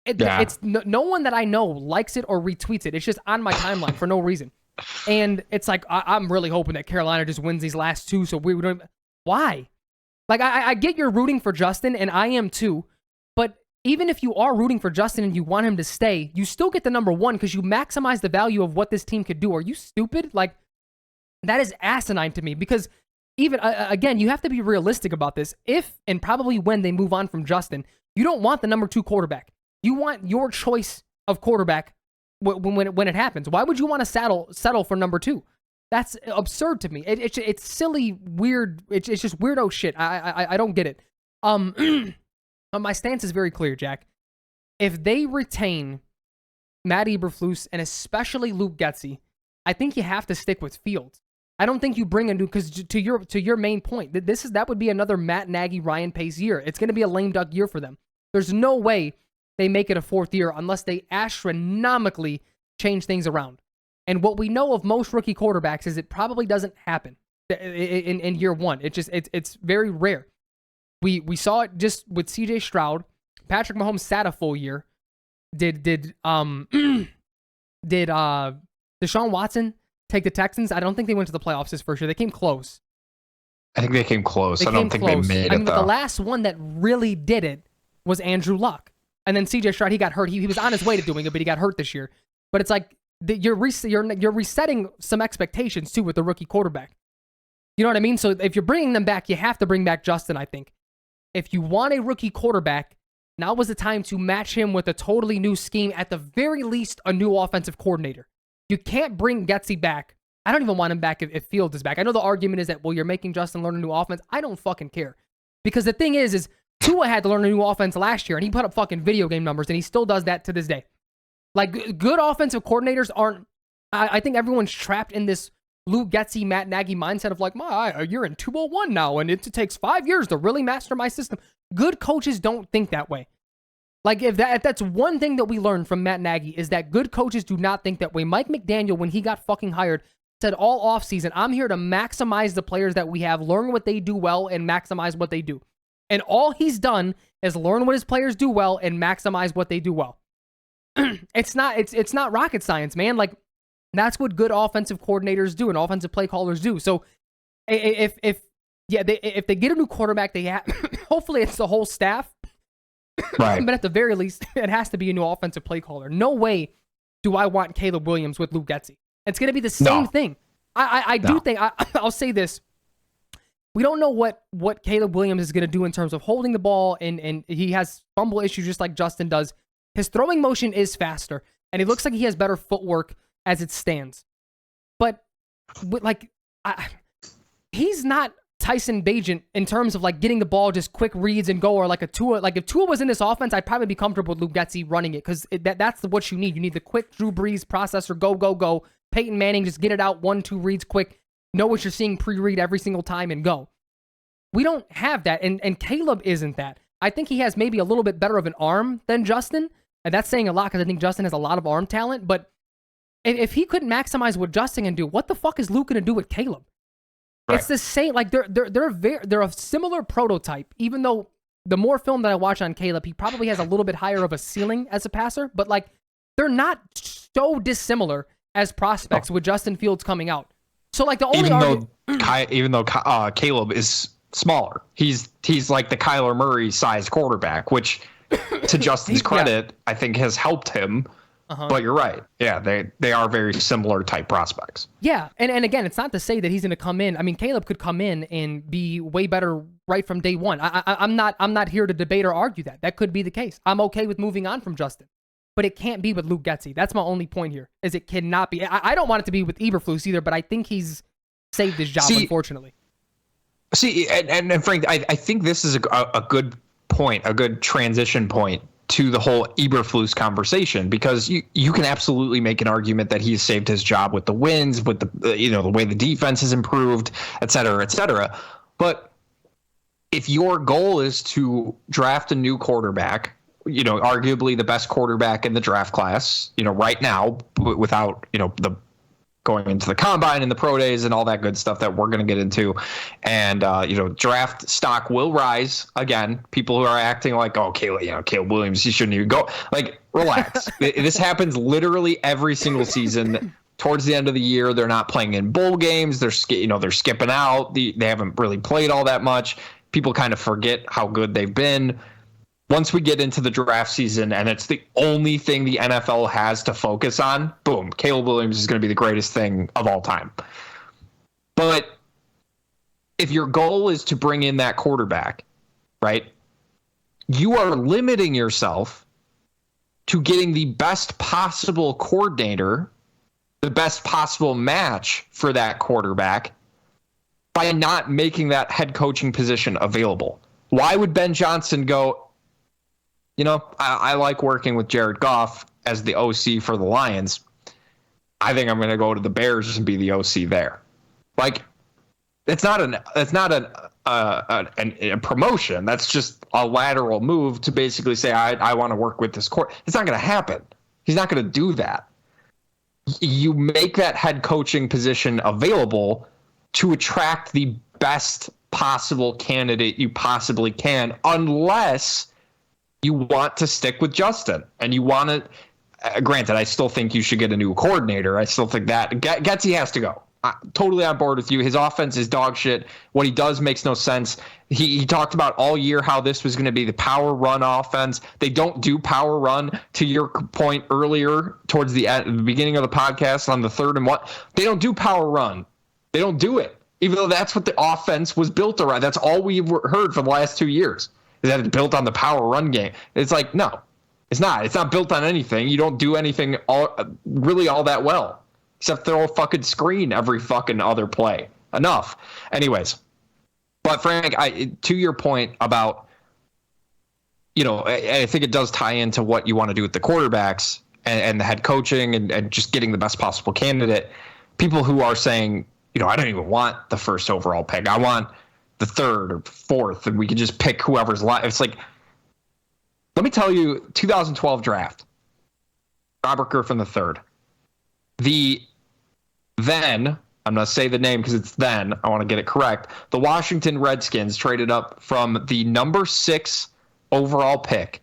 It's no one that I know likes it or retweets it. It's just on my timeline for no reason. And it's like, I'm really hoping that Carolina just wins these last two, so we don't. Why? Like, I get you're rooting for Justin, and I am too, but even if you are rooting for Justin and you want him to stay, you still get the number one because you maximize the value of what this team could do. Are you stupid? Like, that is asinine to me because even, again, you have to be realistic about this. If and probably when they move on from Justin, you don't want the number 2 quarterback. You want your choice of quarterback when it happens. Why would you want to settle for number 2? That's absurd to me. It's silly, weird. It's just weirdo shit. I don't get it. My stance is very clear, Jack. If they retain Matt Eberflus and especially Luke Getsy, I think you have to stick with Fields. I don't think you bring a new, because to your main point, that would be another Matt Nagy, Ryan Pace year. It's going to be a lame duck year for them. There's no way they make it a 4th year unless they astronomically change things around. And what we know of most rookie quarterbacks is it probably doesn't happen in year 1. It's very rare. We saw it just with CJ Stroud. Patrick Mahomes sat a full year. Did Deshaun Watson take the Texans? I don't think they went to the playoffs his first year. They came close. I think they came close. I don't think they made it, though. The last one that really did it was Andrew Luck. And then CJ Stroud, he got hurt. He was on his way to doing it, but he got hurt this year. But it's like you're resetting some expectations, too, with the rookie quarterback. You know what I mean? So if you're bringing them back, you have to bring back Justin, I think. If you want a rookie quarterback, now was the time to match him with a totally new scheme, at the very least, a new offensive coordinator. You can't bring Getsy back. I don't even want him back if Fields is back. I know the argument is that, well, you're making Justin learn a new offense. I don't fucking care. Because the thing is Tua had to learn a new offense last year, and he put up fucking video game numbers, and he still does that to this day. Like, good offensive coordinators aren't... I think everyone's trapped in this Luke Getsy, Matt Nagy mindset of like, you're in 201 now, and it takes 5 years to really master my system. Good coaches don't think that way. Like, if that's one thing that we learned from Matt Nagy, is that good coaches do not think that way. Mike McDaniel, when he got fucking hired, said all offseason, I'm here to maximize the players that we have, learn what they do well, and maximize what they do. And all he's done is learn what his players do well and maximize what they do well. It's not rocket science, man. Like, that's what good offensive coordinators do and offensive play callers do. So if they get a new quarterback, they hopefully it's the whole staff. Right. But at the very least, it has to be a new offensive play caller. No way do I want Caleb Williams with Luke Getsy. It's going to be the same thing. I do think, I'll say this. We don't know what Caleb Williams is going to do in terms of holding the ball, and he has fumble issues just like Justin does. His throwing motion is faster, and it looks like he has better footwork as it stands. But he's not Tyson Bagent in terms of like getting the ball, just quick reads and go, or like a Tua. Like if Tua was in this offense, I'd probably be comfortable with Luke Getsy running it, because that's what you need. You need the quick Drew Brees processor, go. Peyton Manning, just get it out, 1-2 reads quick, know what you're seeing pre-read every single time and go. We don't have that, and Caleb isn't that. I think he has maybe a little bit better of an arm than Justin, and that's saying a lot because I think Justin has a lot of arm talent, but if he couldn't maximize what Justin can do, what the fuck is Luke going to do with Caleb? Right. It's the same, like they're a similar prototype, even though the more film that I watch on Caleb, he probably has a little bit higher of a ceiling as a passer, but like they're not so dissimilar as prospects with Justin Fields coming out. So like the only even though Caleb is smaller, he's like the Kyler Murray sized quarterback, which to Justin's credit, I think has helped him. But you're right. Yeah, they are very similar type prospects. Yeah, and again, it's not to say that he's going to come in. I mean, Caleb could come in and be way better right from day one. I'm not here to debate or argue that. That could be the case. I'm okay with moving on from Justin. But it can't be with Luke Getsy. That's my only point here, is it cannot be. I don't want it to be with Eberflus either, but I think he's saved his job, unfortunately. See, and Frank, I think this is a good point, a good transition point to the whole Eberflus conversation, because you can absolutely make an argument that he's saved his job with the wins, with the the way the defense has improved, et cetera, et cetera. But if your goal is to draft a new quarterback, arguably the best quarterback in the draft class, right now, without the going into the combine and the pro days and all that good stuff that we're going to get into. And, draft stock will rise again. People who are acting like, oh, Caleb Williams, he shouldn't even go. Like, relax. This happens literally every single season. Towards the end of the year, they're not playing in bowl games. They're skipping out. They haven't really played all that much. People kind of forget how good they've been. once we get into the draft season and it's the only thing the NFL has to focus on, boom, Caleb Williams is going to be the greatest thing of all time. But if your goal is to bring in that quarterback, right, you are limiting yourself to getting the best possible coordinator, the best possible match for that quarterback by not making that head coaching position available. Why would Ben Johnson go, you know, I like working with Jared Goff as the OC for the Lions. I think I'm going to go to the Bears and be the OC there. Like, it's not a promotion. That's just a lateral move to basically say, I want to work with this court. It's not going to happen. He's not going to do that. You make that head coaching position available to attract the best possible candidate you possibly can, unless you want to stick with Justin and you want to. Granted, I still think you should get a new coordinator. I still think that Getsy has to go. Totally on board with you. His offense is dog shit. What he does makes no sense. He talked about all year how this was going to be the power run offense. They don't do power run, to your point earlier towards the beginning of the podcast on the 3rd and 1. They don't do power run. They don't do it, even though that's what the offense was built around. That's all we've heard for the last 2 years, is that it's built on the power run game. It's like, no, it's not. It's not built on anything. You don't do anything really all that well, except throw a fucking screen every fucking other play. Enough. Anyways, but Frank, to your point about, you know, I think it does tie into what you want to do with the quarterbacks and the head coaching and just getting the best possible candidate. People who are saying, you know, I don't even want the 1st overall pick. I want the 3rd or 4th, and we can just pick whoever's left. It's like, let me tell you, 2012 draft, Robert Griffin III. Then, I'm going to say the name because it's then, I want to get it correct. The Washington Redskins traded up from the number 6 overall pick,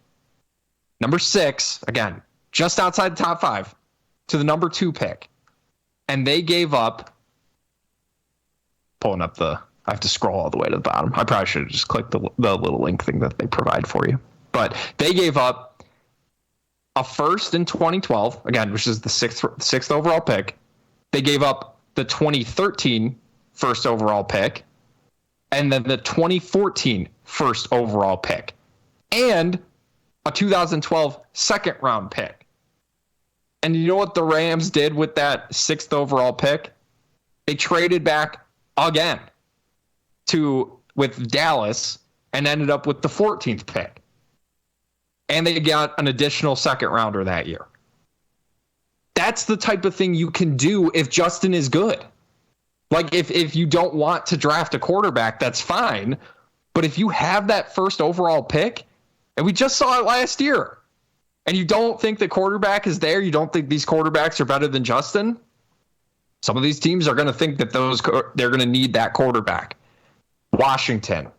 number 6, again, just outside the top 5, to the number 2 pick. And they gave up, pulling up I have to scroll all the way to the bottom. I probably should have just clicked the little link thing that they provide for you. But they gave up a 1st in 2012, again, which is the 6th overall pick. They gave up the 2013 1st overall pick, and then the 2014 1st overall pick, and a 2012 2nd round pick. And you know what the Rams did with that 6th overall pick? They traded back again with Dallas and ended up with the 14th pick. And they got an additional 2nd rounder that year. That's the type of thing you can do if Justin is good. Like, if you don't want to draft a quarterback, that's fine. But if you have that 1st overall pick, and we just saw it last year, and you don't think the quarterback is there, you don't think these quarterbacks are better than Justin, some of these teams are going to think that they're going to need that quarterback. Washington,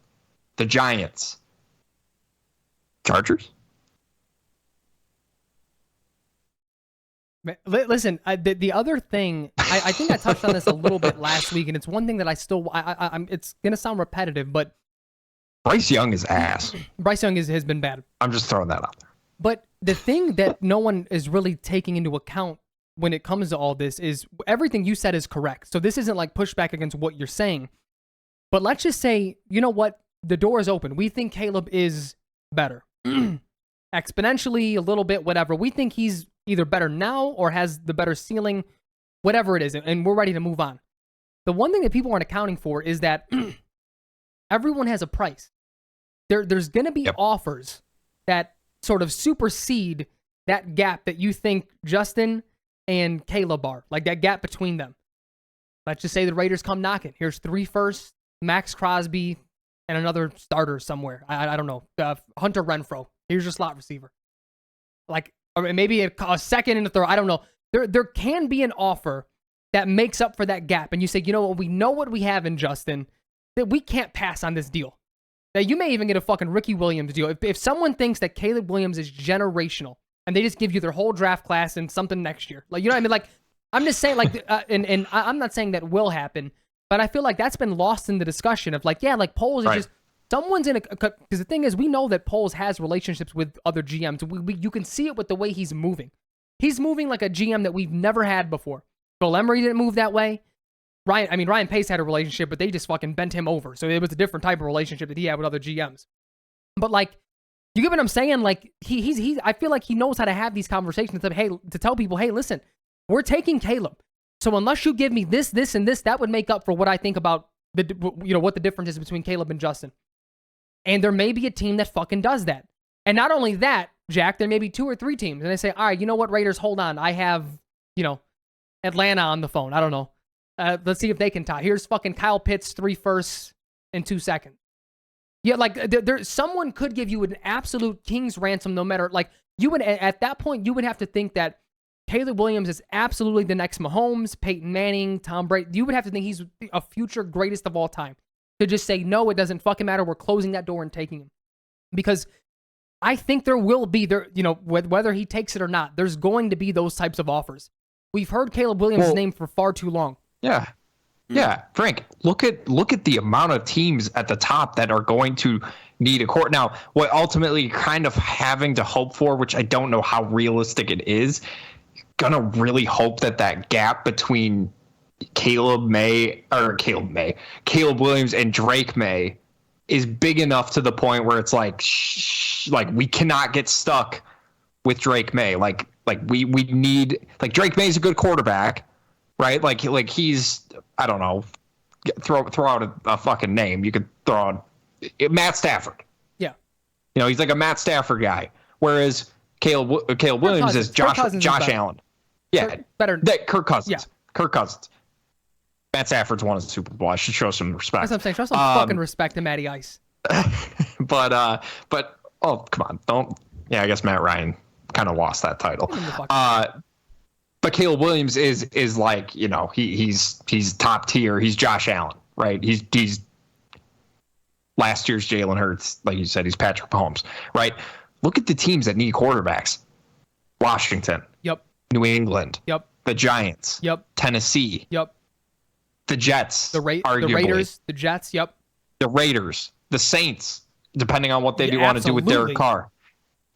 the Giants, Chargers. Listen, the other thing, I think I touched on this a little bit last week, and it's one thing that I still, I'm it's going to sound repetitive, but Bryce Young is ass. Bryce Young has been bad. I'm just throwing that out there. But the thing that no one is really taking into account when it comes to all this is everything you said is correct. So this isn't like pushback against what you're saying. But let's just say, you know what? The door is open. We think Caleb is better. Exponentially, a little bit, whatever. We think he's either better now or has the better ceiling, whatever it is, and we're ready to move on. The one thing that people aren't accounting for is that everyone has a price. There's going to be offers that sort of supersede that gap that you think Justin and Caleb are, like that gap between them. Let's just say the Raiders come knocking. Here's 3 firsts, Max Crosby, and another starter somewhere. I don't know. Hunter Renfrow. Here's your slot receiver. Like, or maybe a 2nd and a 3rd. I don't know. There can be an offer that makes up for that gap. And you say, you know what? We know what we have in Justin, that we can't pass on this deal. That you may even get a fucking Ricky Williams deal. If someone thinks that Caleb Williams is generational and they just give you their whole draft class and something next year. Like, you know what I mean? Like, I'm just saying, like, and I'm not saying that will happen, but I feel like that's been lost in the discussion of, like, yeah, like, Poles is just someone's in a, because the thing is, we know that Poles has relationships with other GMs. You can see it with the way he's moving. He's moving like a GM that we've never had before. Phil Emery didn't move that way. Ryan Pace had a relationship, but they just fucking bent him over. So it was a different type of relationship that he had with other GMs. But like, you get what I'm saying? Like I feel like he knows how to have these conversations to tell people, hey, listen, we're taking Caleb. So unless you give me this, this, and this, that would make up for what I think about what the difference is between Caleb and Justin. And there may be a team that fucking does that. And not only that, Jack, there may be 2 or 3 teams. And they say, all right, you know what, Raiders, hold on. I have, Atlanta on the phone. I don't know. Let's see if they can tie. Here's fucking Kyle Pitts, 3 firsts and 2 seconds. Yeah, like someone could give you an absolute king's ransom, no matter, like, you would, at that point, you would have to think that Caleb Williams is absolutely the next Mahomes, Peyton Manning, Tom Brady. You would have to think he's a future greatest of all time. To just say, no, it doesn't fucking matter. We're closing that door and taking him. Because I think there will be, whether he takes it or not, there's going to be those types of offers. We've heard Caleb Williams' name for far too long. Yeah. Yeah, Frank, look at the amount of teams at the top that are going to need a court. Now, what ultimately kind of having to hope for, which I don't know how realistic it is, gonna really hope that gap between Caleb Williams and Drake May is big enough to the point where it's like we cannot get stuck with Drake May. Like we need, like, Drake May's a good quarterback, right? Like he's, I don't know, throw out a fucking name. You could throw out Matt Stafford. Yeah. He's like a Matt Stafford guy. Whereas Caleb Williams is Josh Allen. Yeah. Better. Kirk Cousins. Yeah. Kirk Cousins. Matt Stafford's won a Super Bowl. I should show some respect. That's what I'm saying. Show some fucking respect to Matty Ice. But oh, come on. Don't. Yeah, I guess Matt Ryan kind of lost that title. But Caleb Williams is like, he's top tier. He's Josh Allen, right? He's last year's Jalen Hurts. Like you said, he's Patrick Mahomes, right? Look at the teams that need quarterbacks. Washington. Yep. New England. Yep. The Giants. Yep. Tennessee. Yep. The Jets. The Raiders. The Jets. Yep. The Raiders. The Saints, depending on what they want to do with Derek Carr.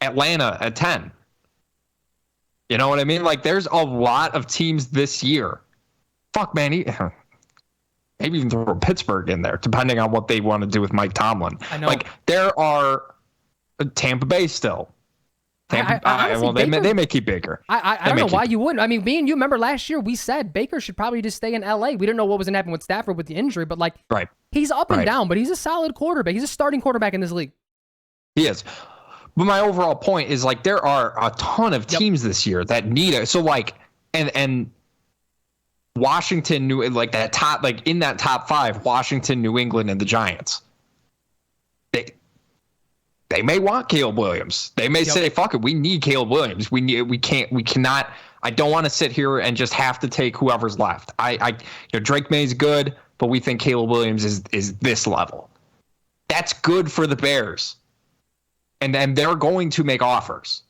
Atlanta at 10. You know what I mean? Like, there's a lot of teams this year. Fuck, man. Maybe even throw Pittsburgh in there, depending on what they want to do with Mike Tomlin. I know. Like, there are Tampa Bay still. Honestly, they may keep Baker. I don't know why you wouldn't. I mean, me and you remember last year we said Baker should probably just stay in LA. We didn't know what was going to happen with Stafford with the injury, but like, right. He's up and down, but he's a solid quarterback. He's a starting quarterback in this league. He is. But my overall point is, like, there are a ton of teams this year that need it. So, like, and Washington, like, that top, like, in that top 5, Washington, New England, and the Giants. They may want Caleb Williams. They may say, fuck it, we need Caleb Williams. We cannot. I don't want to sit here and just have to take whoever's left. Drake May's good, but we think Caleb Williams is this level. That's good for the Bears. And then they're going to make offers.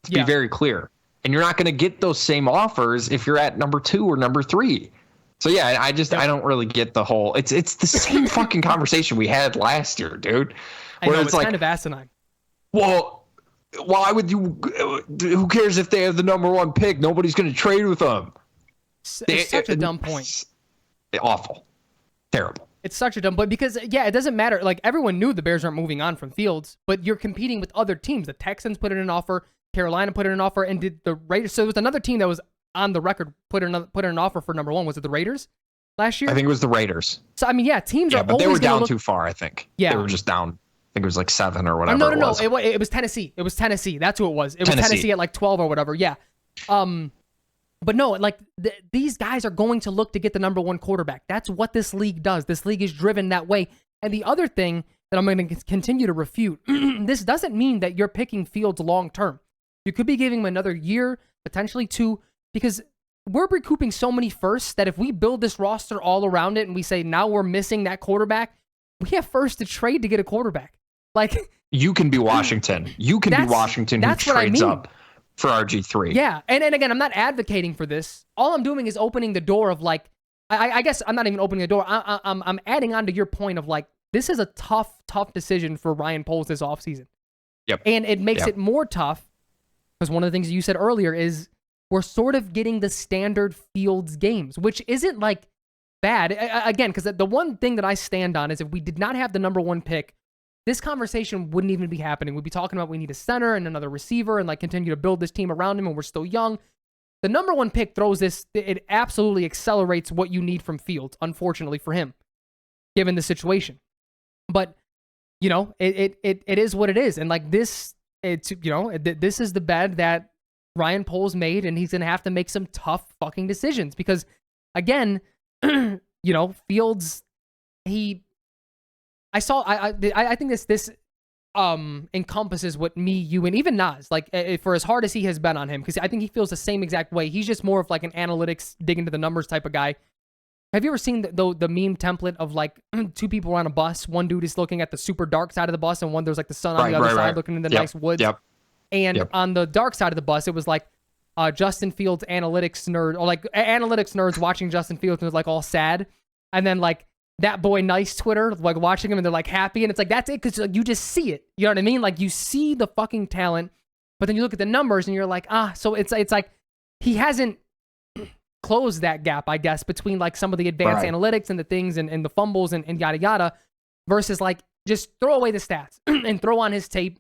To be very clear. And you're not going to get those same offers if you're at number 2 or number 3. So yeah, I don't really get the whole. It's the same fucking conversation we had last year, dude. I know, it's like, kind of asinine. Well, why would you? Who cares if they have the number 1 pick? Nobody's going to trade with them. It's such a dumb point. Awful, terrible. It's such a dumb point because it doesn't matter. Like, everyone knew the Bears aren't moving on from Fields, but you're competing with other teams. The Texans put in an offer, Carolina put in an offer, and did the Raiders? So it was another team that was on the record put in an offer for number 1. Was it the Raiders last year? I think it was the Raiders. So I mean, teams are. But they were down too far. I think. Yeah, they were just down. I think it was like 7 or whatever. No. It was Tennessee. It was Tennessee. That's who it was. It was Tennessee at like 12 or whatever. Yeah. But no, like these guys are going to look to get the number 1 quarterback. That's what this league does. This league is driven that way. And the other thing that I'm going to continue to refute, this doesn't mean that you're picking Fields long term. You could be giving him another year, potentially 2, because we're recouping so many firsts that if we build this roster all around it and we say now we're missing that quarterback, we have first to trade to get a quarterback. Like, you can be Washington. You can be Washington who trades up for RG3. Yeah. And again, I'm not advocating for this. All I'm doing is opening the door of, like, I guess I'm not even opening the door. I'm adding on to your point of, like, This is a tough decision for Ryan Poles this offseason. Yep. And it makes it more tough because one of the things you said earlier is we're sort of getting the standard Fields games, which isn't like bad. Again, because the one thing that I stand on is if we did not have the number 1 pick, this conversation wouldn't even be happening. We'd be talking about we need a center and another receiver and like continue to build this team around him, and we're still young. The number 1 pick throws this, it absolutely accelerates what you need from Fields, unfortunately for him, given the situation. But, you know, it is what it is. And like this, it's, you know, this is the bed that Ryan Poles made, and he's going to have to make some tough fucking decisions because, again, you know, Fields, I think this encompasses what me, you, and even Nas, like for as hard as he has been on him, because I think he feels the same exact way. He's just more of like an analytics, dig into the numbers type of guy. Have you ever seen the meme template of like 2 people on a bus? One dude is looking at the super dark side of the bus, and one there's like the sun on the other side looking into the nice woods. Yep. And on the dark side of the bus, it was like Justin Fields analytics nerd, or like analytics nerds watching Justin Fields and it was like all sad. And then like that boy nice Twitter, like watching him and they're like happy. And it's like, that's it. Cause like, you just see it. You know what I mean? Like you see the fucking talent, but then you look at the numbers and you're like, so it's like he hasn't closed that gap, I guess, between like some of the advanced analytics and the things and the fumbles and yada yada versus like just throw away the stats and throw on his tape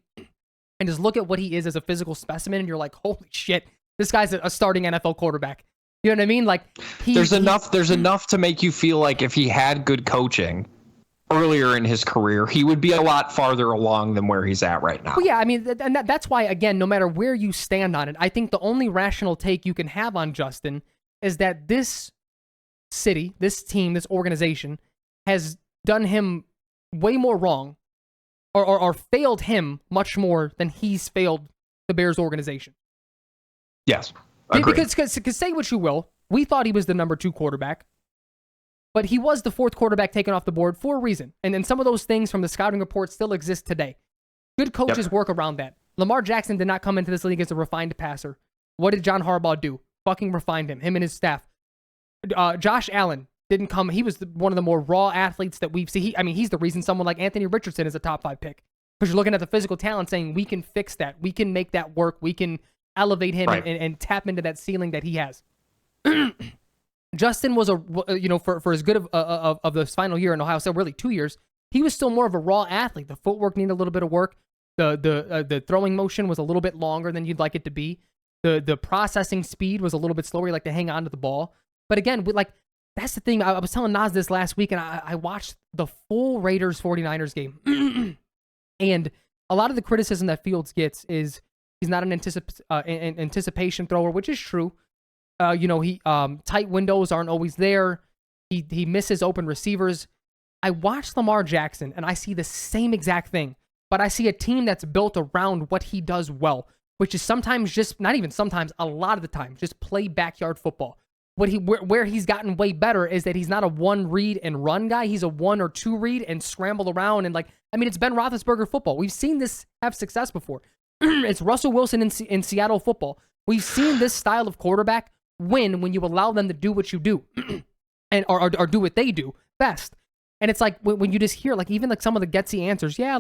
and just look at what he is as a physical specimen. And you're like, holy shit, this guy's a starting NFL quarterback. You know what I mean? Like there's enough to make you feel like if he had good coaching earlier in his career, he would be a lot farther along than where he's at right now. Well, yeah, I mean, and that's why, again, no matter where you stand on it, I think the only rational take you can have on Justin is that this city, this team, this organization has done him way more wrong or failed him much more than he's failed the Bears organization. Yes. Agreed. Because say what you will, we thought he was the number 2 quarterback, but he was the 4th quarterback taken off the board for a reason. And then some of those things from the scouting report still exist today. Good coaches work around that. Lamar Jackson did not come into this league as a refined passer. What did John Harbaugh do? Fucking refined him and his staff. Josh Allen didn't come. He was one of the more raw athletes that we've seen. He's the reason someone like Anthony Richardson is a top 5 pick. Because you're looking at the physical talent saying, we can fix that. We can make that work. We can elevate him and tap into that ceiling that he has. Justin was for as good of this final year in Ohio State, really 2 years, he was still more of a raw athlete. The footwork needed a little bit of work. The throwing motion was a little bit longer than you'd like it to be. The processing speed was a little bit slower. You like to hang on to the ball. But again, that's the thing. I was telling Nas this last week, and I watched the full Raiders 49ers game. And a lot of the criticism that Fields gets is he's not an anticipation thrower, which is true. He tight windows aren't always there. He misses open receivers. I watched Lamar Jackson, and I see the same exact thing. But I see a team that's built around what he does well, which is sometimes just, not even sometimes, a lot of the time, just play backyard football. Where he's gotten way better is that he's not a 1 read and run guy. He's a 1 or 2 read and scramble around. And it's Ben Roethlisberger football. We've seen this have success before. It's Russell Wilson in Seattle football. We've seen this style of quarterback win when you allow them to do what you do and or do what they do best. And it's like when you just hear even some of the gutsy answers. Yeah,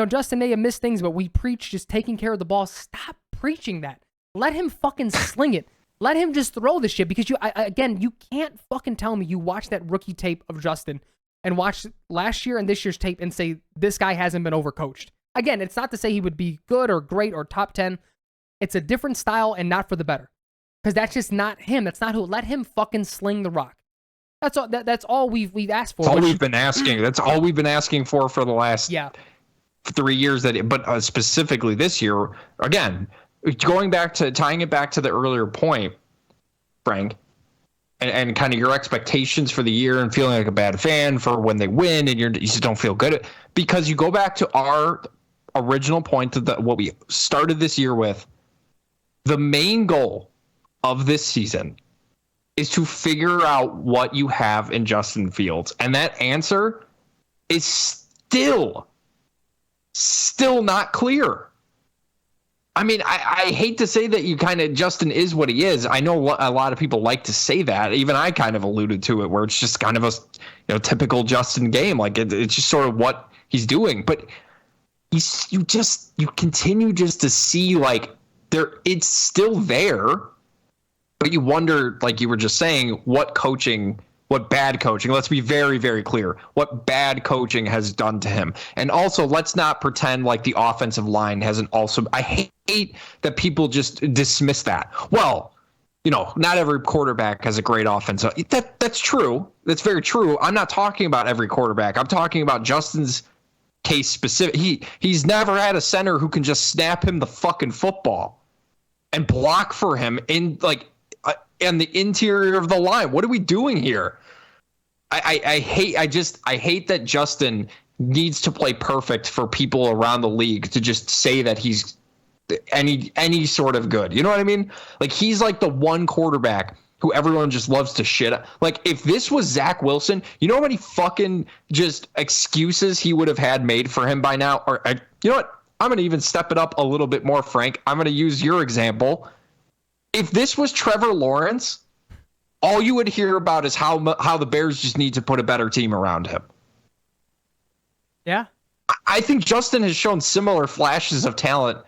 Justin may have missed things, but we preach just taking care of the ball. Stop preaching that. Let him fucking sling it. Let him just throw the shit, because you can't fucking tell me you watch that rookie tape of Justin and watch last year and this year's tape and say this guy hasn't been overcoached. Again, it's not to say he would be good or great or top 10. It's a different style and not for the better, because that's just not him. That's not who. Let him fucking sling the rock. That's all. That's all we've asked for. That's all we've been asking. That's all we've been asking for the last 3 years. But specifically this year, again. Tying it back to the earlier point, Frank, and kind of your expectations for the year and feeling like a bad fan for when they win and you just don't feel good, because you go back to our original point of what we started this year with. The main goal of this season is to figure out what you have in Justin Fields, and that answer is still not clear. I mean, I hate to say that Justin is what he is. I know a lot of people like to say that. Even I kind of alluded to it, where it's just kind of a typical Justin game. Like it's just sort of what he's doing. But you continue just to see like it's still there, but you wonder, like you were just saying, what bad coaching, let's be very, very clear, what bad coaching has done to him. And also, let's not pretend like the offensive line hasn't also, I hate that people just dismiss that. Well, not every quarterback has a great offense. That's true. That's very true. I'm not talking about every quarterback. I'm talking about Justin's case specific. He's never had a center who can just snap him the fucking football and block for him in and the interior of the line. What are we doing here? I hate that Justin needs to play perfect for people around the league to just say that he's any sort of good. You know what I mean? Like, he's like the one quarterback who everyone just loves to shit. Like, if this was Zach Wilson, you know how many fucking just excuses he would have had made for him by now? Or you know what? I'm going to even step it up a little bit more, Frank. I'm going to use your example. If this was Trevor Lawrence, all you would hear about is how the Bears just need to put a better team around him. Yeah. I think Justin has shown similar flashes of talent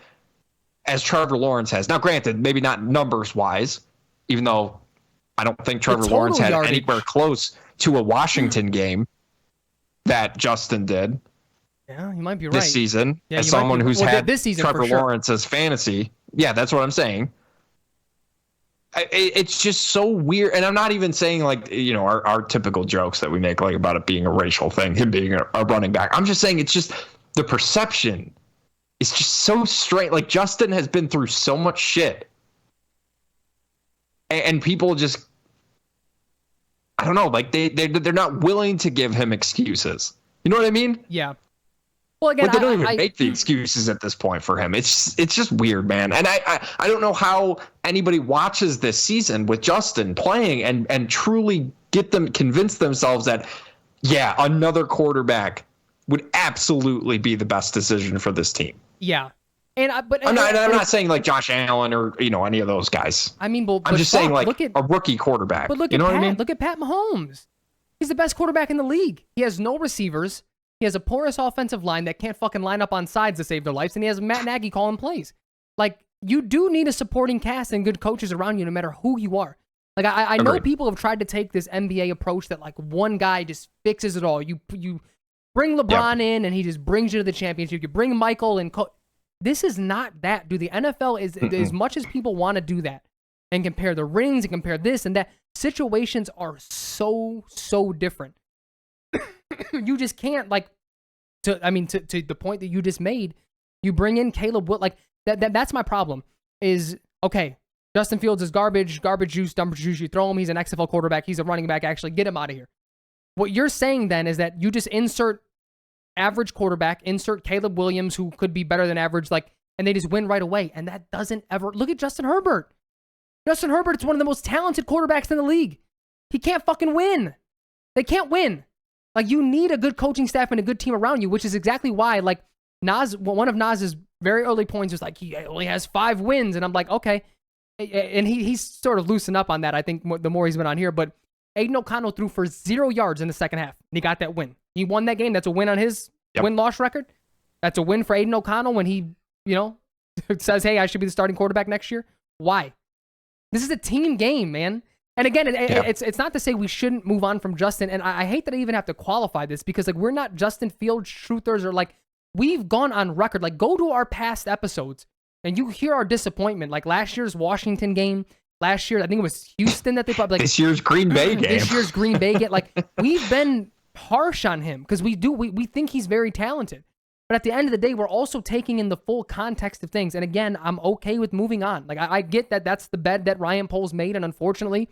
as Trevor Lawrence has. Now, granted, maybe not numbers-wise, even though I don't think Trevor Lawrence had anywhere close to a Washington game that Justin did. Yeah, you might be right. This season, yeah, as someone who's had this season Trevor Lawrence as fantasy. Yeah, that's what I'm saying. It's just so weird. And I'm not even saying like, our typical jokes that we make like about it being a racial thing, him being a running back. I'm just saying it's just the perception is just so straight. Like, Justin has been through so much shit. And people just, I don't know, like they're not willing to give him excuses. You know what I mean? Yeah. Well, again, but they don't even make the excuses at this point for him. It's just weird, man. And I don't know how anybody watches this season with Justin playing and truly convince themselves that, yeah, another quarterback would absolutely be the best decision for this team. Yeah. I'm not saying like Josh Allen or any of those guys. I mean, I'm just saying like a rookie quarterback. But look at Pat. I mean? Look at Pat Mahomes. He's the best quarterback in the league. He has no receivers. He has a porous offensive line that can't fucking line up on sides to save their lives, and he has Matt Nagy calling plays. Like, you do need a supporting cast and good coaches around you no matter who you are. Like, I know people have tried to take this NBA approach that, like, one guy just fixes it all. You bring LeBron in, and he just brings you to the championship. You bring Michael and this is not that, dude. The NFL is, as much as people want to do that and compare the rings and compare this and that, situations are so different. You just can't, like, to the point that you just made, you bring in Caleb Wood, like, that's my problem is, okay, Justin Fields is garbage juice, dumper juice, you throw him, he's an XFL quarterback, he's a running back, actually, get him out of here. What you're saying then is that you just insert average quarterback, insert Caleb Williams, who could be better than average, like, and they just win right away, and that doesn't ever, look at Justin Herbert. Justin Herbert is one of the most talented quarterbacks in the league. He can't fucking win. They can't win. Like, you need a good coaching staff and a good team around you, which is exactly why, like, one of Nas's very early points was like, he only has 5 wins. And I'm like, okay. And he's sort of loosened up on that, I think, the more he's been on here. But Aiden O'Connell threw for 0 yards in the second half, and he got that win. He won that game. That's a win on his win-loss record. That's a win for Aiden O'Connell when he, says, hey, I should be the starting quarterback next year. Why? This is a team game, man. And again, it's not to say we shouldn't move on from Justin. And I hate that I even have to qualify this because, like, we're not Justin Fields truthers, or, like, we've gone on record. Like, go to our past episodes and you hear our disappointment. Like, last year's Washington game, last year, I think it was Houston that they probably, like, this year's Green Bay game. This year's Green Bay game. Like, we've been harsh on him because we think he's very talented. But at the end of the day, we're also taking in the full context of things. And again, I'm okay with moving on. Like, I get that that's the bed that Ryan Poles made. And unfortunately,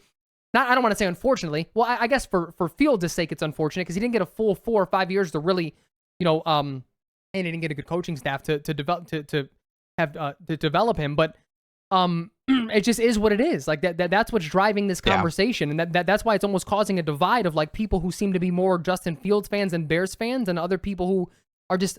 I don't want to say unfortunately. Well, I guess for Fields' sake, it's unfortunate because he didn't get a full 4 or 5 years to really, and he didn't get a good coaching staff to develop him. But it just is what it is. Like, that's what's driving this conversation, and that's why it's almost causing a divide of, like, people who seem to be more Justin Fields fans and Bears fans, and other people who are just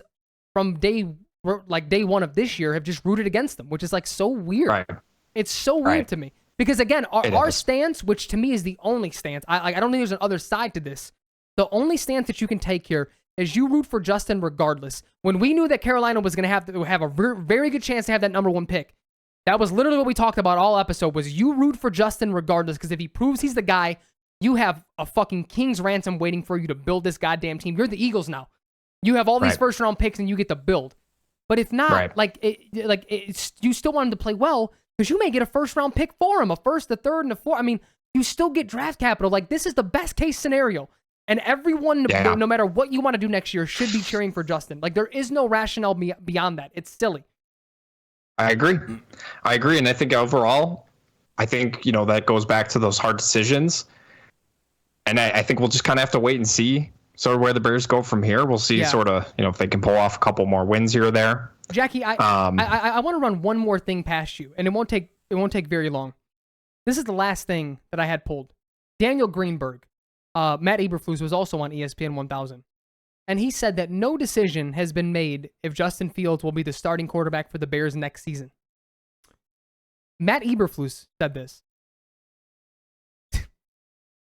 from day like day one of this year have just rooted against them, which is like so weird. Right. It's so weird Right. to me because again, our is. stance, which to me is the only stance, I don't think there's an other side to this. The only stance that you can take here is you root for Justin regardless. When we knew that Carolina was going to have a very good chance to have that number 1 pick, that was literally what we talked about all episode was you root for Justin regardless because if he proves he's the guy, you have a fucking king's ransom waiting for you to build this goddamn team. You're the Eagles now. You have all these first round picks and you get to build. But if not, you still want him to play well because you may get a first round pick for him, a first, a third, and a fourth. I mean, you still get draft capital. Like this is the best case scenario. And everyone, no matter what you want to do next year, should be cheering for Justin. Like there is no rationale beyond that. It's silly. I agree. And I think overall, that goes back to those hard decisions. And I think we'll just kind of have to wait and see sort of where the Bears go from here. We'll see sort of, if they can pull off a couple more wins here or there. Jackie, I want to run one more thing past you, and it won't take very long. This is the last thing that I had pulled. Daniel Greenberg, Matt Eberflus was also on ESPN 1000. And he said that no decision has been made if Justin Fields will be the starting quarterback for the Bears next season. Matt Eberflus said this.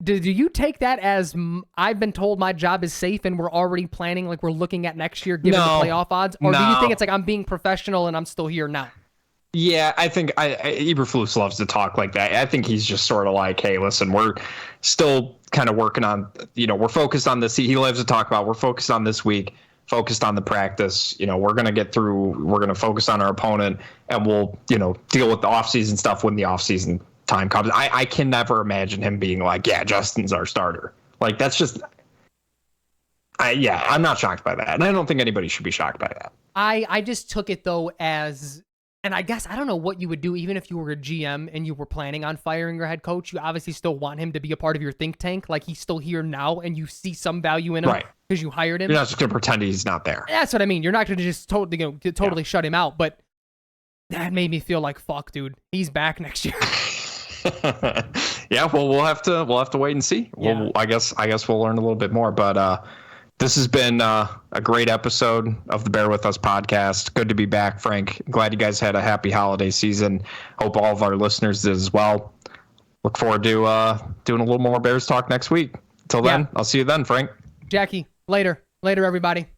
Do you take that as I've been told my job is safe and we're already planning, like we're looking at next year given the playoff odds? Or do you think it's like I'm being professional and I'm still here now? Yeah, I think Eberflus loves to talk like that. I think he's just sort of like, hey, listen, we're still kind of working on, we're focused on this. He loves to talk about, we're focused on this week, focused on the practice. We're going to get through, we're going to focus on our opponent, and we'll, deal with the offseason stuff when the offseason time comes. I can never imagine him being like, yeah, Justin's our starter. Like, that's just, I'm not shocked by that. And I don't think anybody should be shocked by that. I just took it, though, as... And I guess I don't know what you would do even if you were a GM and you were planning on firing your head coach. You obviously still want him to be a part of your think tank. Like he's still here now and you see some value in him because you hired him. You're not just going to pretend he's not there. That's what I mean. You're not going to just totally shut him out. But that made me feel like, fuck, dude, he's back next year. Yeah, well, we'll have to wait and see. Yeah. I guess we'll learn a little bit more. But this has been a great episode of the Bear With Us podcast. Good to be back, Frank. Glad you guys had a happy holiday season. Hope all of our listeners did as well. Look forward to doing a little more Bears talk next week. Until then, I'll see you then, Frank. Jackie, later. Later, everybody.